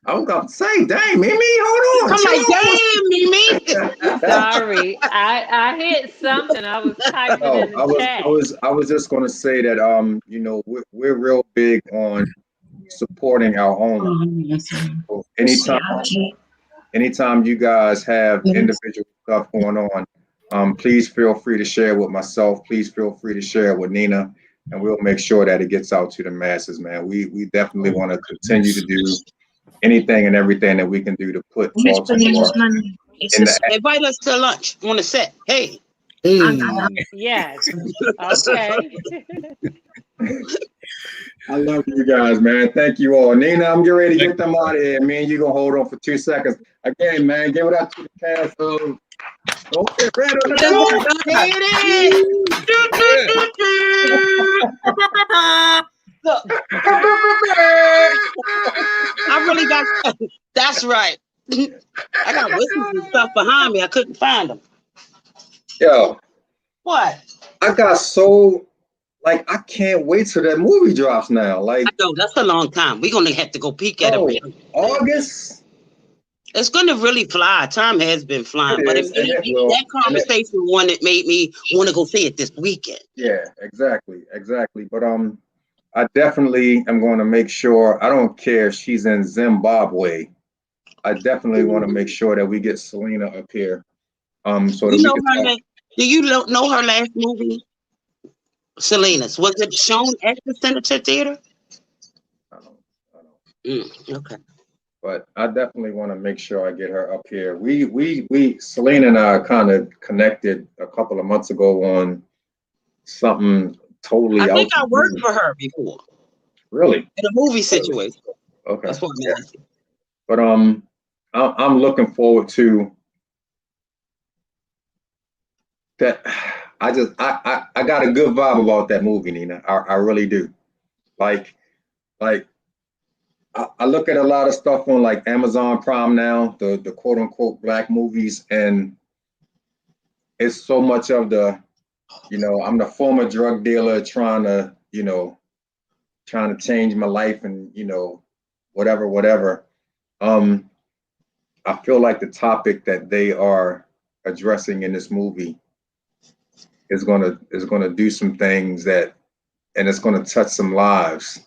I was gonna say, dang, Mimi, hold on. I'm like, damn, Mimi. Sorry, I hit something. I was typing in the chat. I was just gonna say that you know, we're real big on supporting our own. So anytime you guys have individual stuff going on, please feel free to share with myself. Please feel free to share with Nina, and we'll make sure that it gets out to the masses, man. We definitely want to continue to do anything and everything that we can do to put Baltimore in the invite us to lunch on the set. Hey. Yes. Okay. I love you guys, man. Thank you all. Nina, I'm getting ready to get them out of here. Me and you gonna hold on for 2 seconds. Again, man, give it up to the cast of Okay, Red on the I really got that's right. I got whistles and stuff behind me. I couldn't find them. Yo. What? I got so like I can't wait till that movie drops now. Like I know that's a long time. We're gonna have to go peek at it. August. It's gonna really fly. Time has been flying, but that conversation one that made me want to go see it this weekend. Yeah, exactly. But I definitely am going to make sure. I don't care if she's in Zimbabwe. I definitely want to make sure that we get Selena up here. So you know her do you know her last movie? Selena's. Was it shown at the Senator Theater? I don't. Okay. But I definitely want to make sure I get her up here. We Selena and I kind of connected a couple of months ago on something totally. I think I worked for her before. Really? In a movie situation. Okay. That's what I'm asking. But I'm looking forward to that. I got a good vibe about that movie, Nina. I really do. Like I look at a lot of stuff on like Amazon Prime now, the quote unquote black movies, and it's so much of the, you know, I'm the former drug dealer trying to change my life and, you know, whatever. I feel like the topic that they are addressing in this movie is gonna do some things and it's gonna touch some lives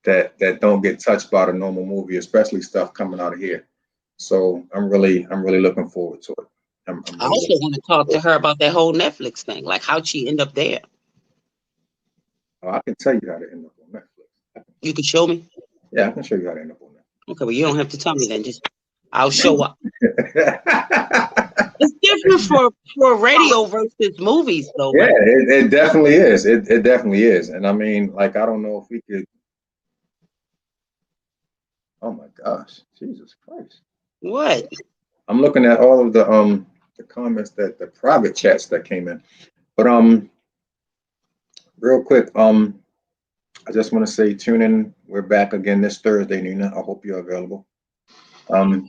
that don't get touched by the normal movie, especially stuff coming out of here. So I'm really looking forward to it. I also want to talk to her about that whole Netflix thing, like how'd she end up there? Oh, I can tell you how to end up on Netflix. You can show me? Yeah, I can show you how to end up on Netflix. Okay, well you don't have to tell me then. Just I'll show up. It's different for radio versus movies, though. Yeah, right? it definitely is. It definitely is. And I mean, like, I don't know if we could. Oh my gosh, Jesus Christ! What? I'm looking at all of the comments the private chats that came in, but real quick, I just want to say tune in. We're back again this Thursday, Nina. I hope you're available.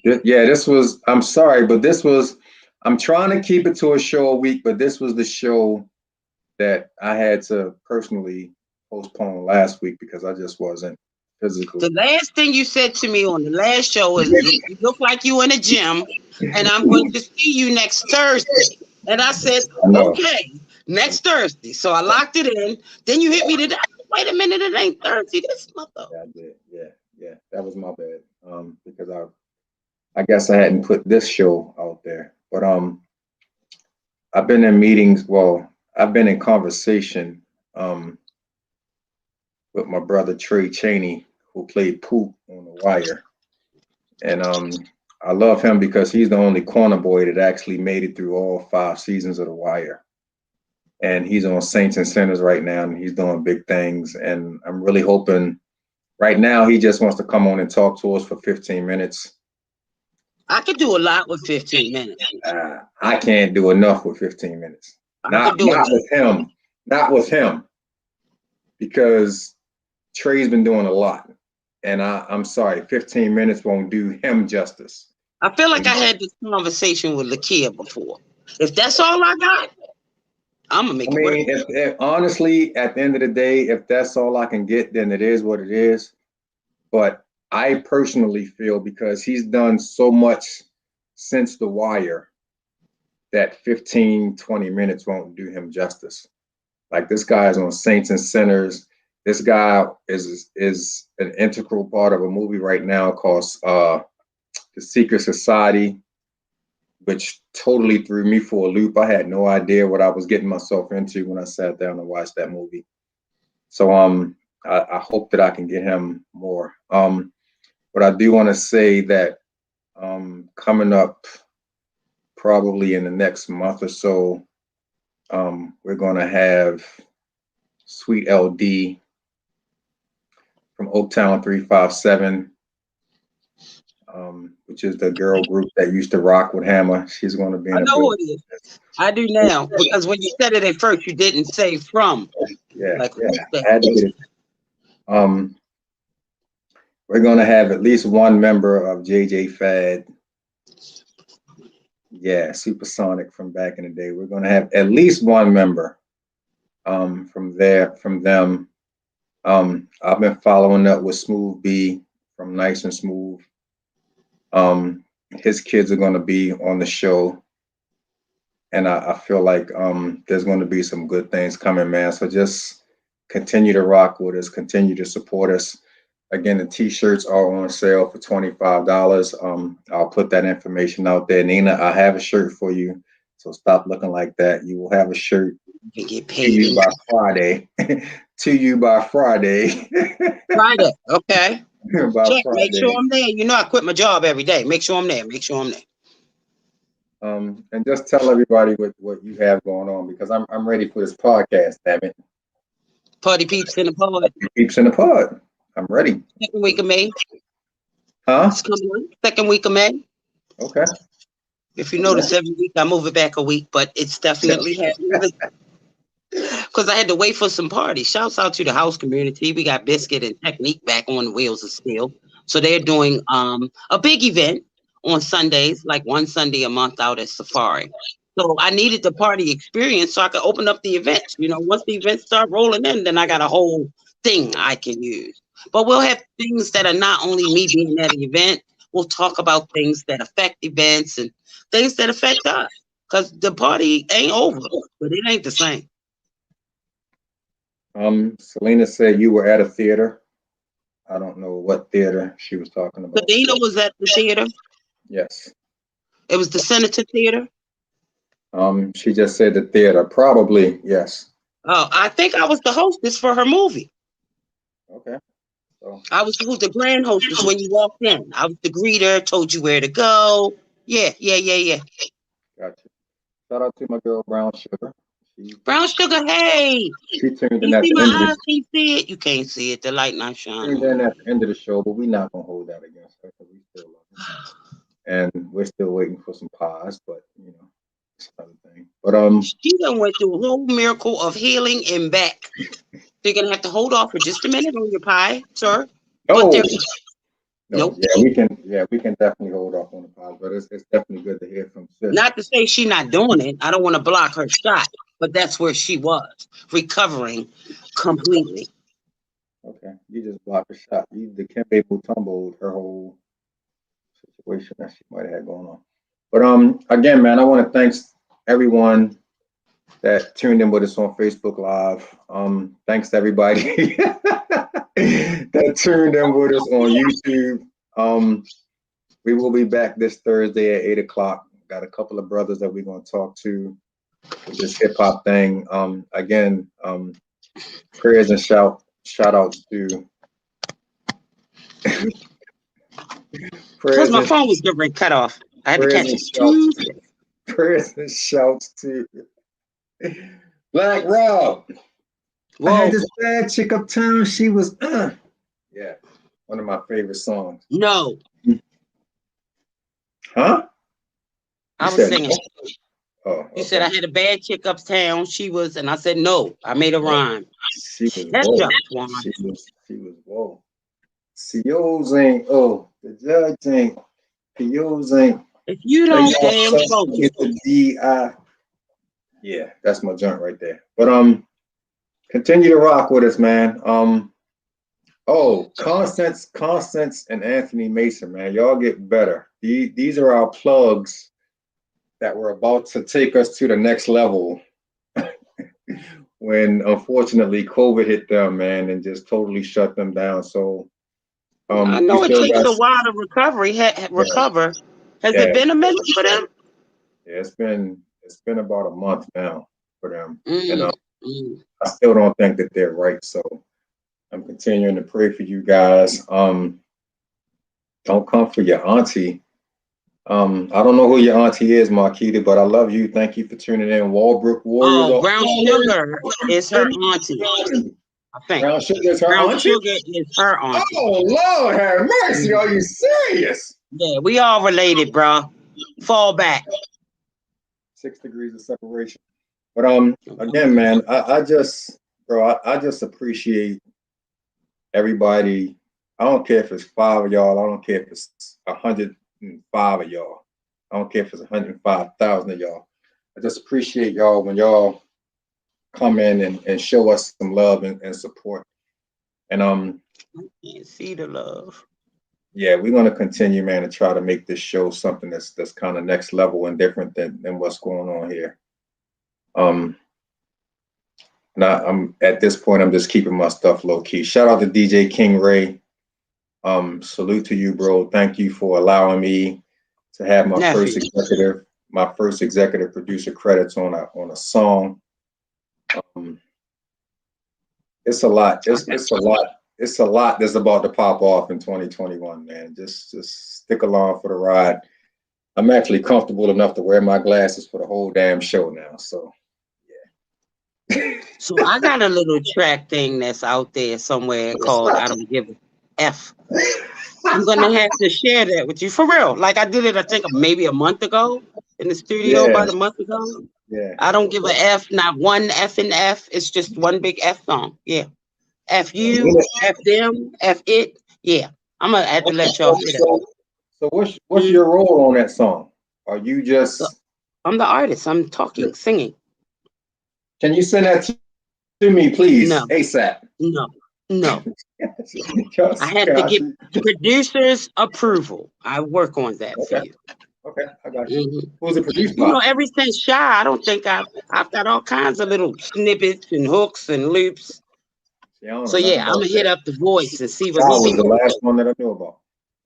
This was. I'm sorry, but this was. I'm trying to keep it to a show a week, but this was the show that I had to personally postpone last week because I just wasn't physically. The last thing you said to me on the last show is you look like you in a gym and I'm going to see you next Thursday. And I said, okay, next Thursday. So I locked it in. Then you hit me today. Wait a minute, it ain't Thursday. This mother. Yeah, I did. Yeah. That was my bad. Because I guess I hadn't put this show out there. But I've been in meetings. Well, I've been in conversation with my brother Trey Chaney, who played Poop on The Wire. And I love him because he's the only corner boy that actually made it through all 5 seasons of The Wire. And he's on Saints and Sinners right now, and he's doing big things. And I'm really hoping right now he just wants to come on and talk to us for 15 minutes. I could do a lot with 15 minutes. I can't do enough with 15 minutes. Not with him. Not with him. Because Trey's been doing a lot. And I'm sorry, 15 minutes won't do him justice. I feel like I had this conversation with Lakia before. If that's all I got, I'm gonna make it work. If honestly, at the end of the day, if that's all I can get, then it is what it is. But I personally feel because he's done so much since The Wire that 15, 20 minutes won't do him justice. Like this guy is on Saints and Sinners. This guy is an integral part of a movie right now called The Secret Society, which totally threw me for a loop. I had no idea what I was getting myself into when I sat down and watched that movie. So I hope that I can get him more. But I do want to say that coming up probably in the next month or so, we're going to have Sweet LD from Oaktown 357, which is the girl group that used to rock with Hammer. She's going to be in I know who it is. I do now, because when you said it at first, you didn't say from. Yeah, like, yeah. I had to get it. We're going to have at least one member of JJ Fad. Yeah, Supersonic from back in the day. We're going to have at least one member from them. I've been following up with Smooth B from Nice and Smooth. His kids are going to be on the show. And I feel like there's going to be some good things coming, man. So just continue to rock with us, continue to support us. Again, the t-shirts are on sale for $25. I'll put that information out there. Nina, I have a shirt for you. So stop looking like that. You will have a shirt You get to paid you by Friday. To you by Friday. Friday, okay. By Check, Friday. make sure I'm there. You know I quit my job every day. Make sure I'm there. Make sure I'm there. And just tell everybody what you have going on because I'm ready for this podcast, damn it. Party peeps in the pod. Party peeps in the pod. I'm ready. Second week of May. Huh? It's coming on. Second week of May. Okay. If you notice, every week I move it back a week, but it's definitely happening. Because I had to wait for some parties. Shouts out to the house community. We got Biscuit and Technique back on the wheels of steel. So they're doing a big event on Sundays, like one Sunday a month out at Safari. So I needed the party experience so I could open up the events. You know, once the events start rolling in, then I got a whole thing I can use. But we'll have things that are not only me being at an event. We'll talk about things that affect events and things that affect us. Because the party ain't over, but it ain't the same. Selena said you were at a theater. I don't know what theater she was talking about. Selena was at the theater. Yes. It was the Senator Theater. She just said the theater. Probably, yes. Oh, I think I was the hostess for her movie. Okay. So I was the grand hostess when you walked in. I was the greeter, told you where to go. Yeah. gotcha. Shout out to my girl Brown Sugar. Brown Sugar, hey. She tuned in You at see the my end of eyes? Can you see it? You can't see it. The light not shining. tuned in at the end of the show, but we're not gonna hold that against her because we still love her. And we're still waiting for some pies, but you know, it's another thing. But she done went through a whole miracle of healing and back. So you're gonna have to hold off for just a minute on your pie, sir. no, But nope. Yeah, we can definitely hold off on the pies, but it's definitely good to hear from sis. not to say she's not doing it. I don't want to block her shot, but that's where she was, recovering completely. Okay, you just blocked a shot. The Kempe Mutombo, her whole situation that she might have had going on. But again, man, I want to thank everyone that tuned in with us on Facebook Live. Thanks to everybody that tuned in with us on YouTube. We will be back this Thursday at 8 o'clock. Got a couple of brothers that we're going to talk to with this hip hop thing. Again, prayers and shout out to Because prayers my and, phone was getting cut off. I had to prayers catch and it. shouts, prayers and shouts to Black Rob. I had Whoa. this bad chick uptown. She was yeah, one of my favorite songs. No. Huh? I You was said singing. no? Oh, You said I okay. had a bad chick uptown. She was, and I said no. I made a rhyme. She was That's whoa. just one. She was whoa. COs ain't the judge ain't POs ain't If you Hey, don't y'all, damn so focus. get the DI. Yeah, that's my joint right there. But continue to rock with us, man. Constance and Anthony Mason, man. Y'all get better. These are our plugs that were about to take us to the next level when unfortunately COVID hit them, man, and just totally shut them down. So I we know it still takes got a while to recover. Has yeah, it been a minute for them? yeah, it's been about a month now for them. And Mm. I still don't think that they're right. So I'm continuing to pray for you guys. Don't come for your auntie. I don't know who your auntie is, Marquita, but I love you. Thank you for tuning in. Walbrook Warriors. Oh, Brown Sugar is her auntie. I think. Brown Sugar is her Brown auntie? Sugar is her auntie. Oh, Lord have mercy. Are you serious? Yeah, we all related, bro. Fall back. 6 degrees of separation. But again, man, I just appreciate everybody. I don't care if it's 5 of y'all. I don't care if it's 105 of y'all. I don't care if it's 105,000 of y'all. I just appreciate y'all when y'all come in and show us some love and support. And I can't see the love. yeah, we're gonna continue, man, to try to make this show something that's kind of next level and different than what's going on here. Now I'm at this point, I'm just keeping my stuff low key. Shout out to DJ King Ray. Salute to you, bro. Thank you for allowing me to have my Nephew. first executive producer credits on a song. It's a lot. It's a lot. It's a lot that's about to pop off in 2021, man. Just stick along for the ride. I'm actually comfortable enough to wear my glasses for the whole damn show now. So yeah. So I got a little track thing that's out there somewhere called I Don't Give a F. I'm gonna have to share that with you for real. Like I did it, I think maybe a month ago in the studio, Yeah. about a month ago. Yeah. I don't give a F, not one F in F. It's just one big F song. Yeah. F you, F them, F it. Yeah. I'm gonna have to let y'all hear that. So what's your role on that song? Are you just I'm the artist. I'm talking, singing. Can you send that to me, please? No. ASAP. No. I have to get producer's approval. I work on that for you. Okay, I got you. Who's it produced by? You know, ever since Shy, I don't think I've got all kinds of little snippets and hooks and loops. So yeah, I'm gonna hit up the voice and see what Shy he was be the doing. last one that I knew about.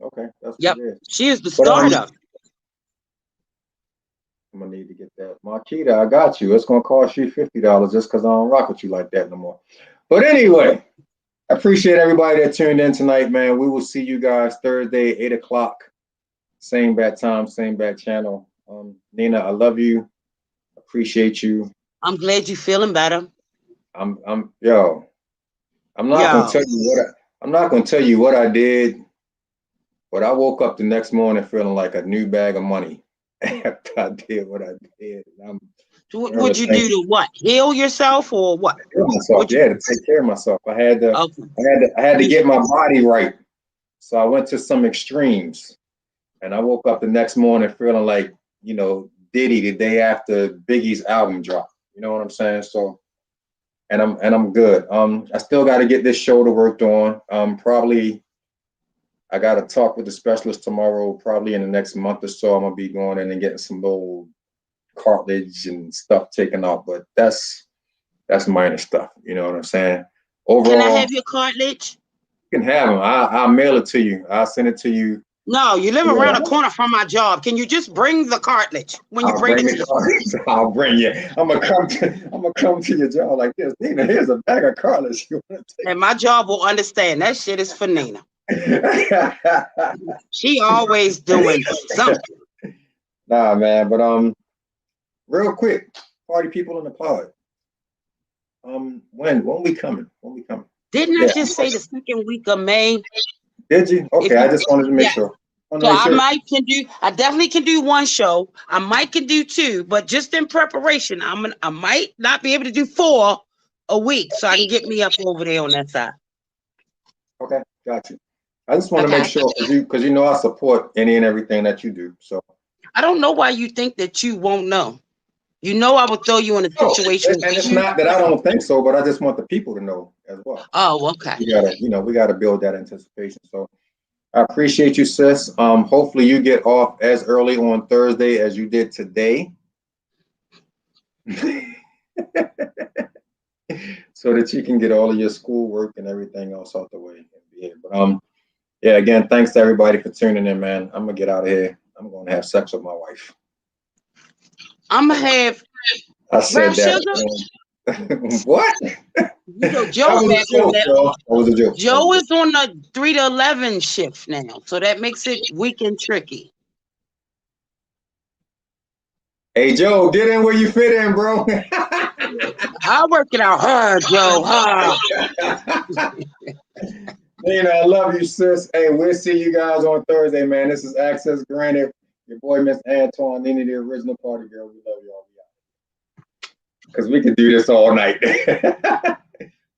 Okay, that's Yep, what it is. she is the startup. I'm gonna need to get that. Marquita, I got you. It's gonna cost you $50 just because I don't rock with you like that no more. But anyway, I appreciate everybody that tuned in tonight, man. We will see you guys Thursday, 8 o'clock. Same bat time, same bat channel. Nina, I love you. Appreciate you. I'm glad you're feeling better. I'm not gonna tell you what I did, but I woke up the next morning feeling like a new bag of money after I did what I did. Would you do to what? Heal yourself or what? To take care of myself. I had to get my body right. So I went to some extremes, and I woke up the next morning feeling like, Diddy the day after Biggie's album dropped. You know what I'm saying? So, and I'm good. I still got to get this shoulder worked on. Probably I got to talk with the specialist tomorrow. Probably in the next month or so, I'm gonna be going in and getting some little cartilage and stuff taken out. But that's minor stuff. You know what I'm saying? Overall, can I have your cartilage? You can have them. I'll mail it to you. I'll send it to you No, you live Yeah. around the corner from my job. Can you just bring the cartilage when you I'll bring bring it? it. I'll bring you. I'm gonna come to your job like this. Nina, here's a bag of cartilage. You wanna And my job will understand that shit is for Nina. take? She always doing something. Nah, man. But real quick, party people in the pod. When we coming? When we coming? Didn't I just say the second week of May? Did you? Okay, I just wanted to make Yeah. sure. So I definitely can do one show. I might can do two, but just in preparation, I might not be able to do 4 a week, so I can get me up over there on that side. Okay, got you. I just want to make sure because you know I support any and everything that you do. So I don't know why you think that you won't know. You know I would throw you in a situation. And it's not that I don't think so, but I just want the people to know as well. Oh, okay. We gotta build that anticipation. So I appreciate you, sis. Hopefully you get off as early on Thursday as you did today. So that you can get all of your schoolwork and everything else out the way. But yeah, again, thanks to everybody for tuning in, man. I'm gonna get out of here. I'm gonna have sex with my wife. I'm gonna have I said that. What? You know, Joe back on that. That was a joke. Joe is on the 3 to 11 shift now, so that makes it weekend tricky. Hey Joe, get in where you fit in, bro. I'll work it out, Joe. Nina, I love you, sis. Hey, we'll see you guys on Thursday, man. This is Access Granted. Your boy, Miss Antoine, Nina, the original party girl. We love y'all. Because we could do this all night.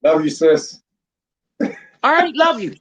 Love you, sis. All right, love you.